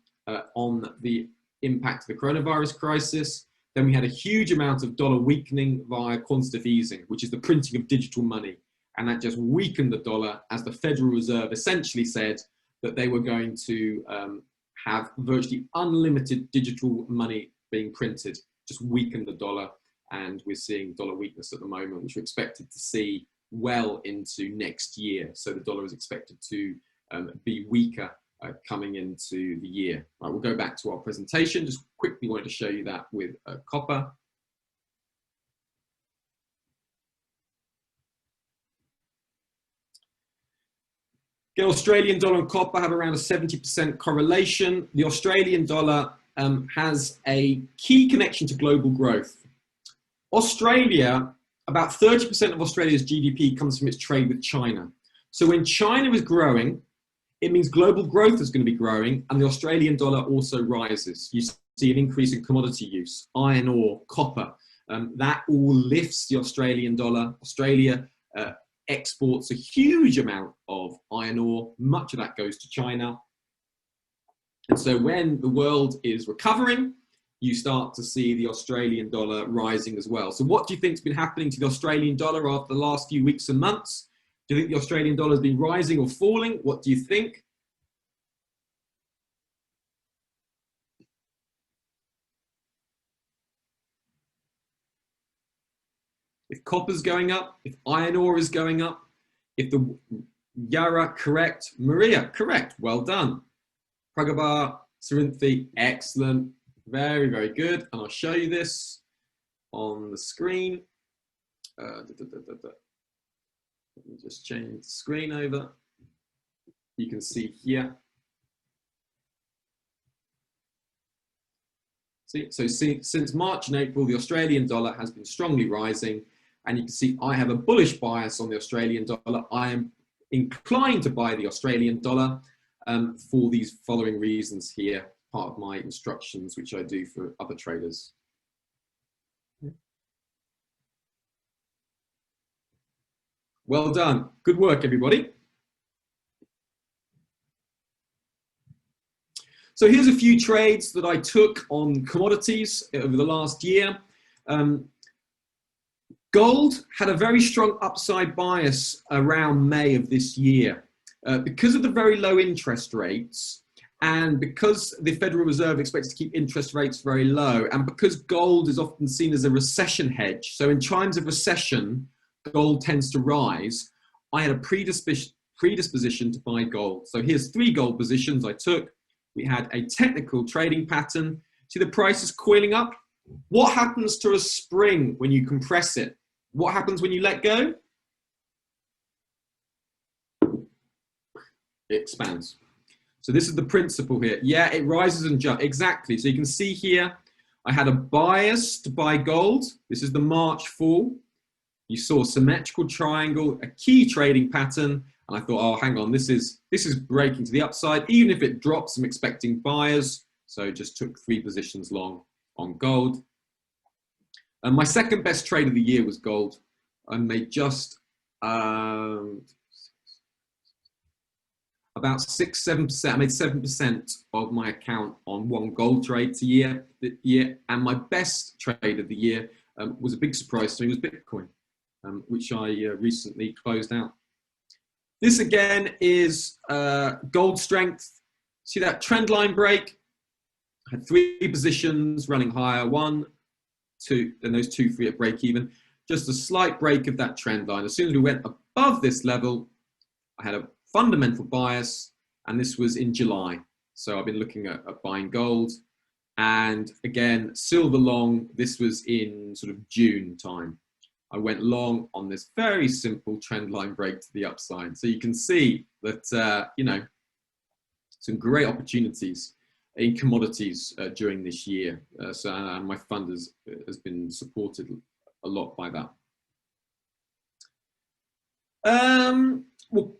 on the impact of the coronavirus crisis. Then we had a huge amount of dollar weakening via quantitative easing, which is the printing of digital money. And that just weakened the dollar as the Federal Reserve essentially said that they were going to have virtually unlimited digital money being printed, just weakened the dollar. And we're seeing dollar weakness at the moment, which we're expected to see well into next year. So the dollar is expected to be weaker coming into the year. Right, we'll go back to our presentation. Just quickly wanted to show you that with copper. The Australian dollar and copper have around a 70% correlation. The Australian dollar has a key connection to global growth. Australia, about 30% of Australia's GDP comes from its trade with China. So when China is growing, it means global growth is going to be growing, and the Australian dollar also rises. You see an increase in commodity use, iron ore, copper. That all lifts the Australian dollar. Australia exports a huge amount of iron ore. Much of that goes to China. And so when the world is recovering, you start to see the Australian dollar rising as well. So what do you think has been happening to the Australian dollar after the last few weeks and months? Do you think the Australian dollar has been rising or falling? What do you think? If copper's going up, if iron ore is going up, if the Yara, correct. Maria, correct. Well done. Pragabar, Sarinthi, excellent. Very, very good. And I'll show you this on the screen. Let me just change the screen over. You can see here. So since March and April, the Australian dollar has been strongly rising. And you can see I have a bullish bias on the Australian dollar. I am inclined to buy the Australian dollar for these following reasons here, part of my instructions, which I do for other traders. Well done. Good work, everybody. So here's a few trades that I took on commodities over the last year. Gold had a very strong upside bias around May of this year. Because of the very low interest rates, and because the Federal Reserve expects to keep interest rates very low, and because gold is often seen as a recession hedge, so in times of recession, gold tends to rise, I had a predisposition to buy gold. So here's 3 gold positions I took. We had a technical trading pattern. See the price is coiling up? What happens to a spring when you compress it? What happens when you let go? It expands. So this is the principle here. Yeah, it rises and jumps. Exactly. So you can see here, I had a bias to buy gold. This is the March fall. You saw a symmetrical triangle, a key trading pattern. And I thought, oh, hang on, this is breaking to the upside. Even if it drops, I'm expecting buyers. So just took 3 positions long on gold. And my second best trade of the year was gold. I made just about 6-7%. I made 7% of my account on one gold trade a year. And my best trade of the year was a big surprise to me, was Bitcoin, which I recently closed out. This again is gold strength. See that trend line break? I had 3 positions running higher, 1, 2, then those 2, 3 at break even. Just a slight break of that trend line. As soon as we went above this level, I had a fundamental bias, and this was in July. So I've been looking at buying gold. And again, silver long, this was in sort of June time. I went long on this very simple trend line break to the upside. So you can see that, you know, some great opportunities in commodities during this year. So my fund has been supported a lot by that. We'll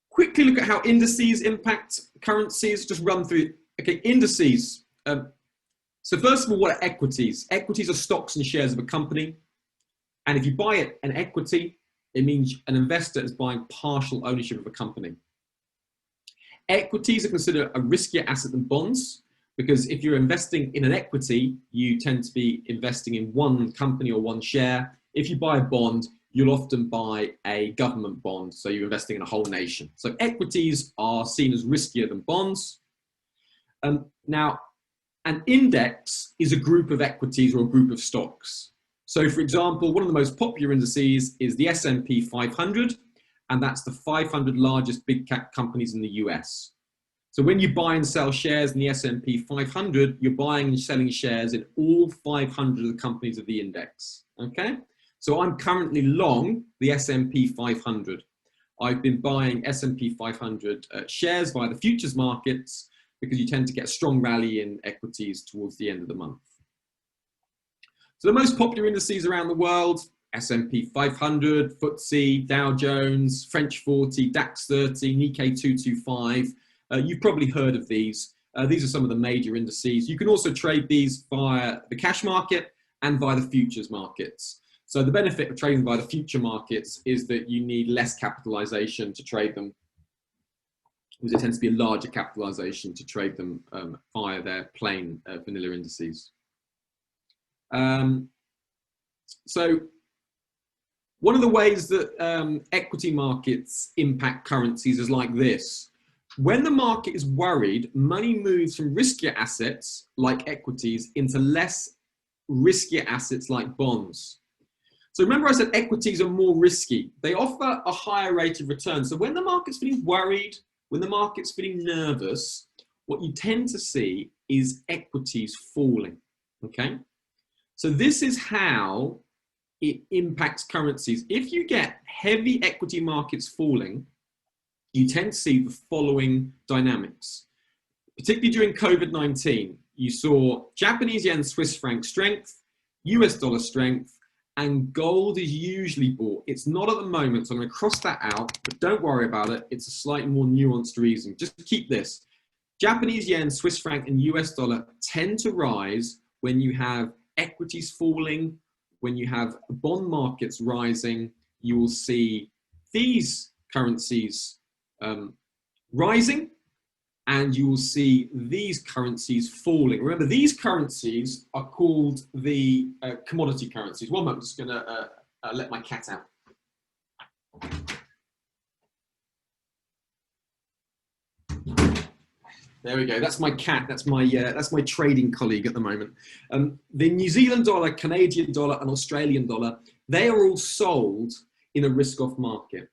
quickly look at how indices impact currencies, just run through. Okay, indices. So first of all, what are equities? Equities are stocks and shares of a company. And if you buy an equity, it means an investor is buying partial ownership of a company. Equities are considered a riskier asset than bonds, because if you're investing in an equity, you tend to be investing in one company or one share. If you buy a bond, you'll often buy a government bond, so you're investing in a whole nation. So equities are seen as riskier than bonds. Now, an index is a group of equities or a group of stocks. So for example, one of the most popular indices is the S&P 500, and that's the 500 largest big cap companies in the US. So when you buy and sell shares in the S&P 500, you're buying and selling shares in all 500 of the companies of the index, okay? So I'm currently long the S&P 500. I've been buying S&P 500 shares via the futures markets because you tend to get a strong rally in equities towards the end of the month. So the most popular indices around the world, S&P 500, FTSE, Dow Jones, French 40, DAX 30, Nikkei 225. You've probably heard of these. These are some of the major indices. You can also trade these via the cash market and via the futures markets. So the benefit of trading via the future markets is that you need less capitalization to trade them, because it tends to be a larger capitalization to trade them via their plain vanilla indices. So one of the ways that equity markets impact currencies is like this. When the market is worried, money moves from riskier assets like equities into less riskier assets like bonds. So remember I said equities are more risky. They offer a higher rate of return. So when the market's feeling worried, when the market's feeling nervous, what you tend to see is equities falling, okay? So this is how it impacts currencies. If you get heavy equity markets falling, you tend to see the following dynamics. Particularly during COVID-19, you saw Japanese yen, Swiss franc strength, US dollar strength, and gold is usually bought. It's not at the moment, so I'm going to cross that out, but don't worry about it. It's a slightly more nuanced reason. Just keep this. Japanese yen, Swiss franc, and US dollar tend to rise when you have equities falling, when you have bond markets rising. You will see these currencies rising, and you will see these currencies falling. Remember, these currencies are called the commodity currencies. One moment, I'm just going to let my cat out. There we go. That's my cat. That's my trading colleague at the moment. The New Zealand dollar, Canadian dollar, and Australian dollar, they are all sold in a risk-off market.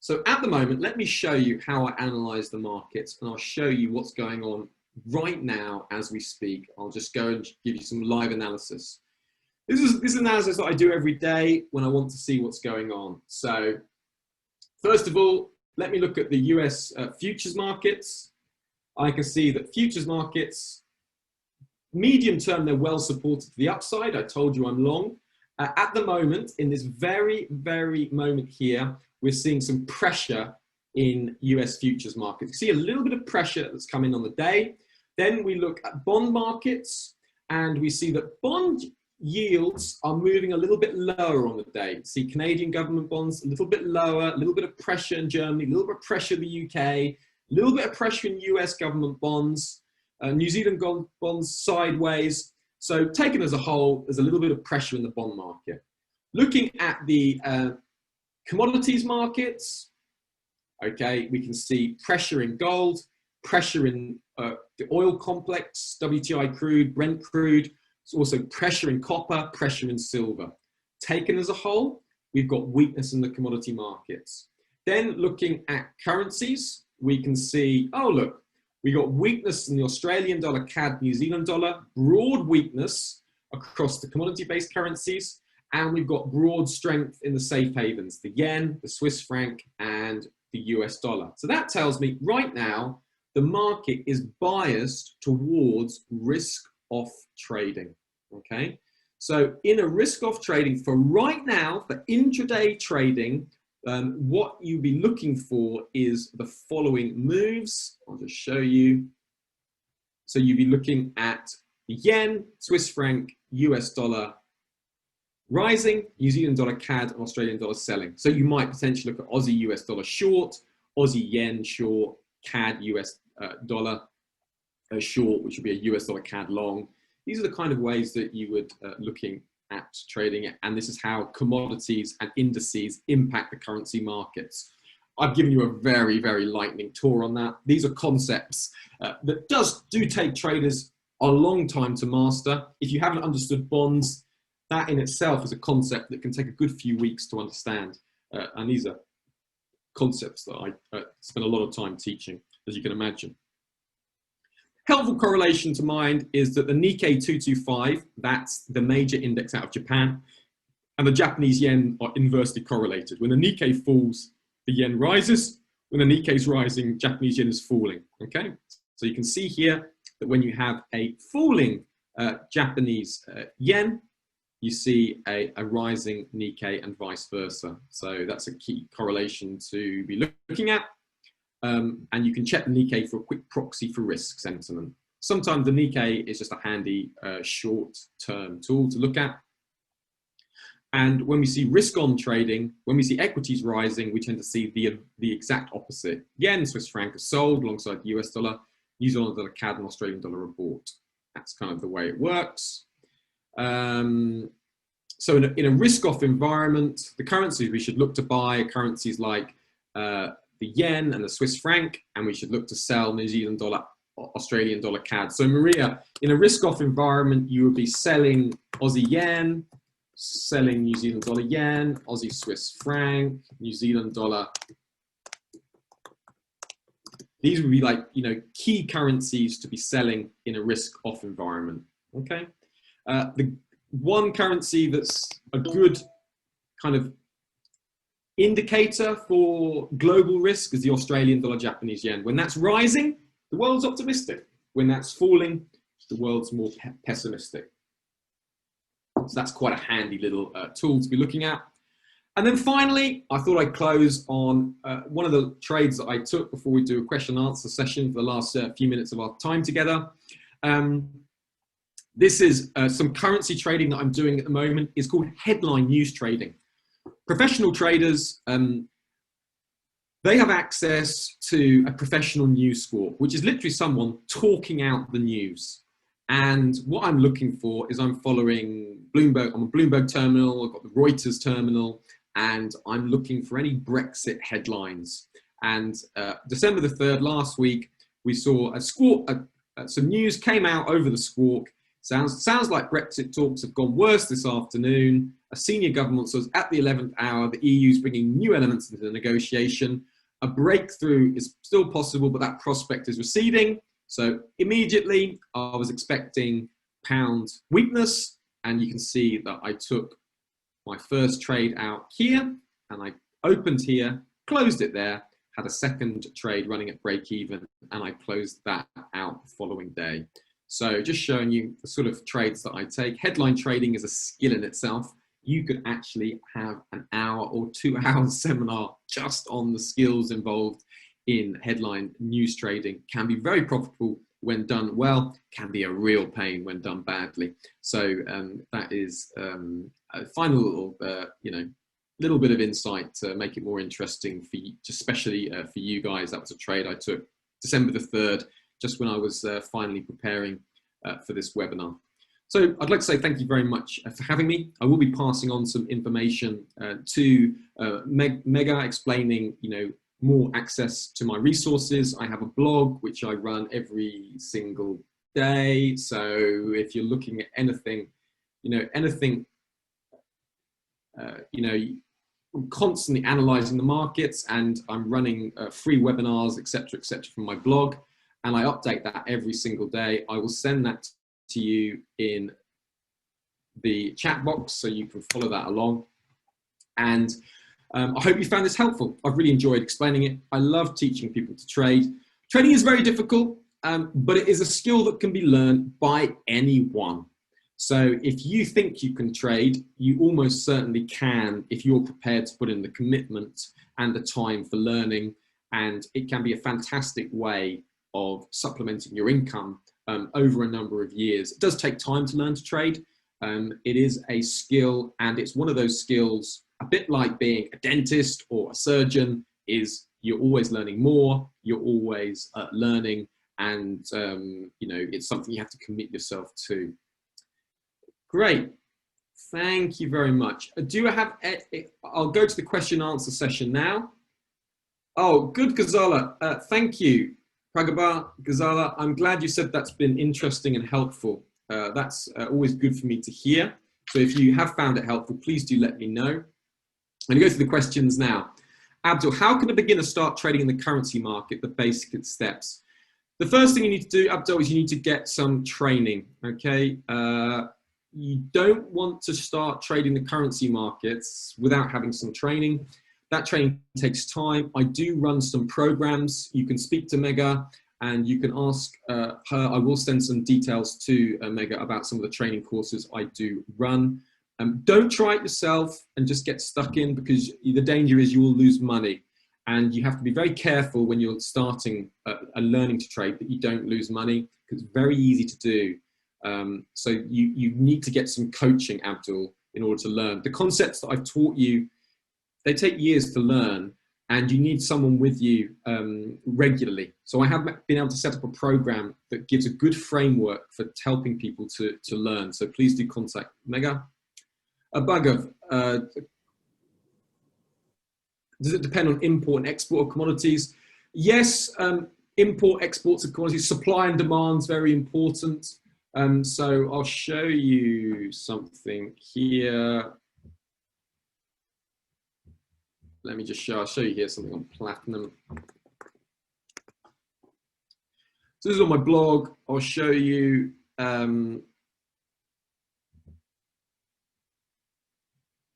So at the moment, let me show you how I analyze the markets, and I'll show you what's going on right now as we speak. I'll just go and give you some live analysis. This is analysis that I do every day when I want to see what's going on. So first of all, let me look at the US futures markets. I can see that futures markets, medium term, they're well supported to the upside. I told you I'm long. At the moment, in this very, very moment here, we're seeing some pressure in US futures markets. You see a little bit of pressure that's coming on the day. Then we look at bond markets, and we see that bond yields are moving a little bit lower on the day. See Canadian government bonds a little bit lower, a little bit of pressure in Germany, a little bit of pressure in the UK, a little bit of pressure in US government bonds, New Zealand bonds sideways. So taken as a whole, there's a little bit of pressure in the bond market. Looking at the commodities markets, okay, we can see pressure in gold, pressure in the oil complex, WTI crude, Brent crude. There's also pressure in copper, pressure in silver. Taken as a whole, we've got weakness in the commodity markets. Then looking at currencies, we can see, oh look, we got weakness in the Australian dollar, CAD, New Zealand dollar, broad weakness across the commodity-based currencies, and we've got broad strength in the safe havens, the yen, the Swiss franc, and the US dollar. So that tells me right now, the market is biased towards risk-off trading, okay? So in a risk-off trading for right now, for intraday trading, what you'll be looking for is the following moves. I'll just show you. So you'll be looking at the yen, Swiss franc, US dollar rising, New Zealand dollar, CAD, and Australian dollar selling. So you might potentially look at Aussie US dollar short, Aussie yen short, CAD US dollar short, which would be a US dollar CAD long. These are the kind of ways that you would looking at trading it, and this is how commodities and indices impact the currency markets. I've given you a very, very lightning tour on that. These are concepts that do take traders a long time to master. If you haven't understood bonds, that in itself is a concept that can take a good few weeks to understand. And these are concepts that I spend a lot of time teaching, as you can imagine. Helpful correlation to mind is that the Nikkei 225, that's the major index out of Japan, and the Japanese yen are inversely correlated. When the Nikkei falls, the yen rises. When the Nikkei is rising, Japanese yen is falling, okay? So you can see here that when you have a falling Japanese yen, you see a rising Nikkei and vice versa. So that's a key correlation to be looking at. And you can check the Nikkei for a quick proxy for risk sentiment. Sometimes the Nikkei is just a handy short-term tool to look at. And when we see risk-on trading, when we see equities rising, we tend to see the exact opposite. Yen, Swiss franc are sold alongside the US dollar, New Zealand dollar, CAD, and Australian dollar are bought. That's kind of the way it works. So in a risk-off environment, the currencies we should look to buy are currencies like the yen and the Swiss franc, and we should look to sell New Zealand dollar, Australian dollar, CAD. So Maria, in a risk-off environment, you would be selling Aussie yen, selling New Zealand dollar yen, Aussie Swiss franc, New Zealand dollar. These would be like, you know, key currencies to be selling in a risk-off environment, okay? The one currency that's a good kind of indicator for global risk is the Australian dollar, Japanese yen. When that's rising, the world's optimistic. When that's falling, the world's more pessimistic. So that's quite a handy little tool to be looking at. And then finally, I thought I'd close on one of the trades that I took before we do a question and answer session for the last few minutes of our time together. This is some currency trading that I'm doing at the moment. It's called headline news trading. Professional traders, they have access to a professional news score, which is literally someone talking out the news. And what I'm looking for is I'm following Bloomberg. I'm a Bloomberg terminal, I've got the Reuters terminal, and I'm looking for any Brexit headlines. And December the 3rd, last week, we saw a squawk, some news came out over the squawk. Sounds like Brexit talks have gone worse this afternoon. A senior government says at the 11th hour, the EU is bringing new elements into the negotiation. A breakthrough is still possible, but that prospect is receding. So immediately I was expecting pound weakness, and you can see that I took my first trade out here, and I opened here, closed it there, had a second trade running at break even, and I closed that out the following day. So just showing you the sort of trades that I take. Headline trading is a skill in itself. You could actually have an hour or 2 hours seminar just on the skills involved in headline news trading. Can be very profitable when done well, can be a real pain when done badly. So that is a final little, you know, little bit of insight to make it more interesting for you, especially for you guys. That was a trade I took December the 3rd, just when I was finally preparing for this webinar. So I'd like to say thank you very much for having me. I will be passing on some information to Mega, explaining, you know, more access to my resources. I have a blog which I run every single day. So if you're looking at anything, you know, I'm constantly analyzing the markets, and I'm running free webinars, etc., from my blog, and I update that every single day. I will send that to you in the chat box so you can follow that along. And I hope you found this helpful. I've really enjoyed explaining it. I love teaching people to trade. Trading is very difficult, but it is a skill that can be learned by anyone. So if you think you can trade, you almost certainly can if you're prepared to put in the commitment and the time for learning. And it can be a fantastic way of supplementing your income over a number of years. It does take time to learn to trade. It is a skill, and it's one of those skills, a bit like being a dentist or a surgeon, is you're always learning more, you're always learning, and you know, it's something you have to commit yourself to. Great, thank you very much. I'll go to the question and answer session now. Oh, good, Ghazala, thank you. Pragaba, Ghazala, I'm glad you said that's been interesting and helpful. That's always good for me to hear. So if you have found it helpful, please do let me know. I'm going to go through the questions now. Abdul, how can a beginner start trading in the currency market, the basic steps? The first thing you need to do, Abdul, is you need to get some training, okay? You don't want to start trading the currency markets without having some training. That training takes time. I do run some programs. You can speak to Mega and you can ask her. I will send some details to Mega about some of the training courses I do run. Don't try it yourself and just get stuck in, because the danger is you will lose money. And you have to be very careful when you're starting and learning to trade that you don't lose money, because it's very easy to do. So you need to get some coaching, Abdul, in order to learn. The concepts that I've taught you, they take years to learn, and you need someone with you regularly. So I have been able to set up a program that gives a good framework for helping people to learn. So please do contact Mega. Bhagav, does it depend on import and export of commodities? Yes, import, exports of commodities, supply and demand is very important. So I'll show you something here. Let me just I'll show you here something on platinum. So this is on my blog. I'll show you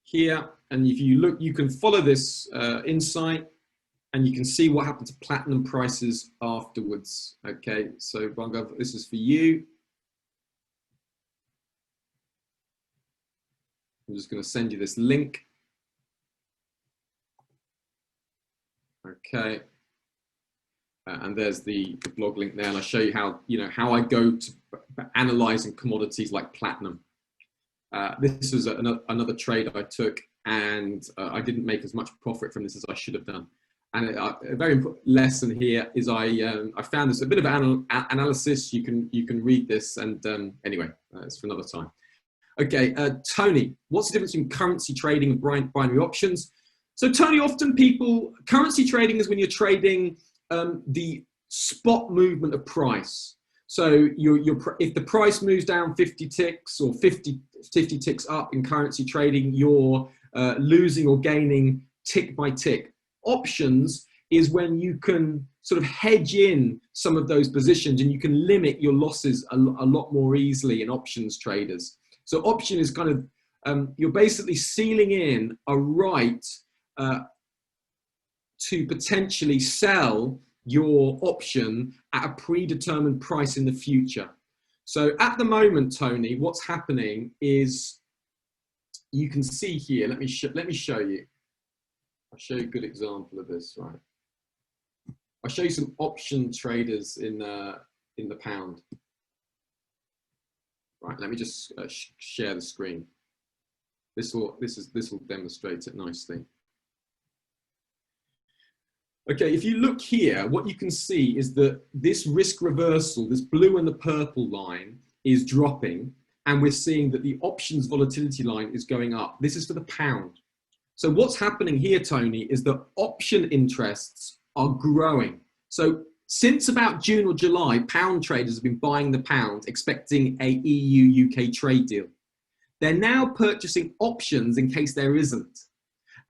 here. And if you look, you can follow this insight and you can see what happened to platinum prices afterwards. Okay, so Bangov, this is for you. I'm just going to send you this link. Okay, and there's the blog link there, and I'll show you how I go to analyzing commodities like platinum. This was another trade I took, and I didn't make as much profit from this as I should have done. And a very important lesson here is I found this a bit of analysis. You can read this, and anyway, it's for another time. Okay, Tony, what's the difference between currency trading and binary options? So Tony, often currency trading is when you're trading the spot movement of price. So if the price moves down 50 ticks or 50 ticks up in currency trading, you're losing or gaining tick by tick. Options is when you can sort of hedge in some of those positions and you can limit your losses a lot more easily in options traders. So option is kind of, you're basically sealing in a right to potentially sell your option at a predetermined price in the future. So at the moment, Tony, what's happening is you can see here, let me show you. I'll show you a good example of this, right? I'll show you some option traders in the pound. Right, let me just share the screen. This will demonstrate it nicely. Okay, if you look here, what you can see is that this risk reversal, this blue and the purple line, is dropping, and we're seeing that the options volatility line is going up. This is for the pound. So what's happening here, Tony, is that option interests are growing. So since about June or July, pound traders have been buying the pound, expecting a EU-UK trade deal. They're now purchasing options in case there isn't.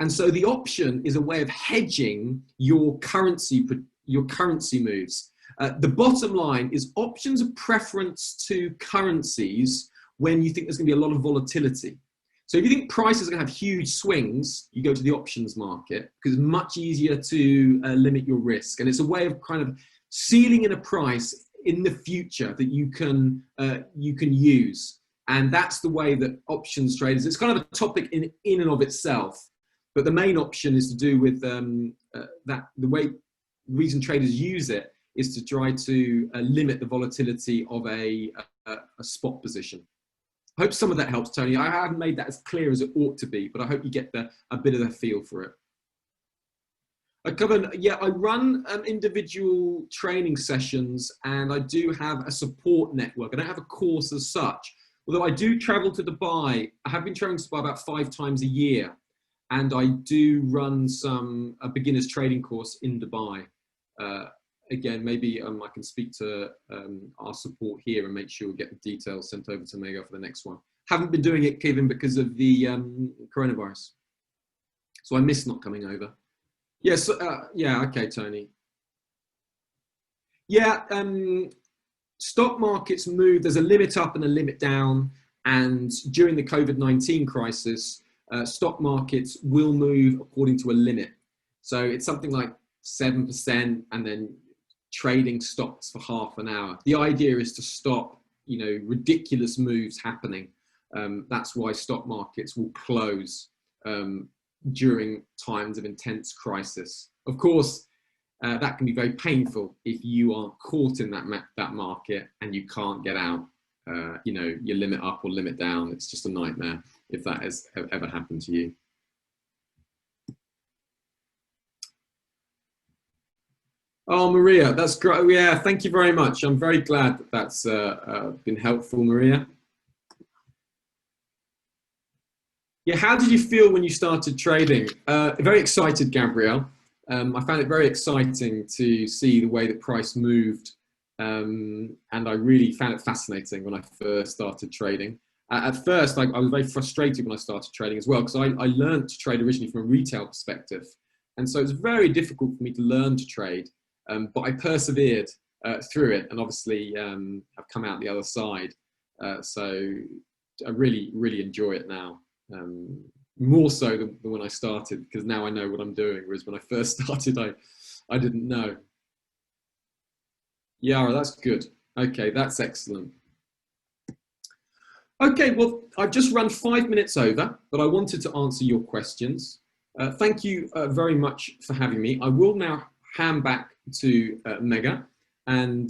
And so the option is a way of hedging your currency moves. The bottom line is options of preference to currencies when you think there's going to be a lot of volatility. So if you think prices are going to have huge swings, you go to the options market because it's much easier to limit your risk. And it's a way of kind of sealing in a price in the future that you can use. And that's the way that options traders, it's kind of a topic in and of itself. But the main option is to do with the reason traders use it is to try to limit the volatility of a spot position. I hope some of that helps, Tony. I haven't made that as clear as it ought to be, but I hope you get a bit of a feel for it. I run individual training sessions, and I do have a support network. I don't have a course as such, although I do travel to Dubai. I have been traveling to Dubai about 5 times a year. And I do run a beginner's trading course in Dubai. Again, maybe I can speak to our support here and make sure we get the details sent over to Mega for the next one. Haven't been doing it, Kevin, because of the coronavirus. So I missed not coming over. Yes, yeah, okay, Tony. Yeah, stock markets move. There's a limit up and a limit down. And during the COVID-19 crisis, stock markets will move according to a limit. So it's something like 7%, and then trading stops for half an hour. The idea is to stop, ridiculous moves happening. That's why stock markets will close during times of intense crisis. Of course, that can be very painful if you are caught in that market and you can't get out. You limit up or limit down. It's just a nightmare if that has ever happened to you. Oh, Maria, that's great. Yeah, thank you very much. I'm very glad that that's been helpful, Maria. Yeah, how did you feel when you started trading? Very excited, Gabrielle. I found it very exciting to see the way that price moved And I really found it fascinating when I first started trading. At first, I was very frustrated when I started trading as well, because I learned to trade originally from a retail perspective. And so it was very difficult for me to learn to trade, but I persevered through it, and obviously have come out the other side. So I really, really enjoy it now, more so than when I started, because now I know what I'm doing, whereas when I first started, I didn't know. Yara, that's good. Okay, that's excellent. Okay, well, I've just run 5 minutes over, but I wanted to answer your questions. Thank you very much for having me. I will now hand back to Mega, and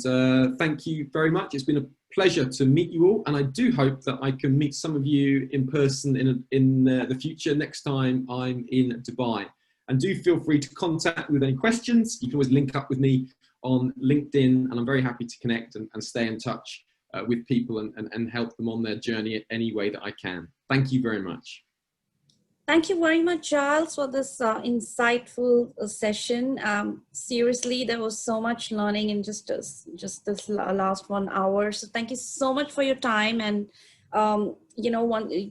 thank you very much. It's been a pleasure to meet you all, and I do hope that I can meet some of you in person in the future next time I'm in Dubai. And do feel free to contact me with any questions. You can always link up with me on LinkedIn, and I'm very happy to connect and stay in touch with people and help them on their journey any way that I can. Thank you very much.
Thank you very much, Giles, for this insightful session. Seriously, there was so much learning in just this last 1 hour. So thank you so much for your time. And,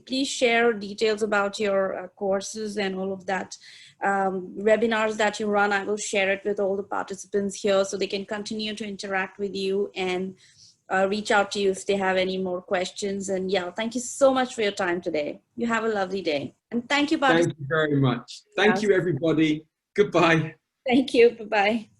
please share details about your courses and all of that. Webinars that you run, I will share it with all the participants here so they can continue to interact with you and reach out to you if they have any more questions. And yeah, thank you so much for your time today. You have a lovely day. And thank you.
Thank you very much. Thank you, everybody. Goodbye.
Thank you. Bye-bye.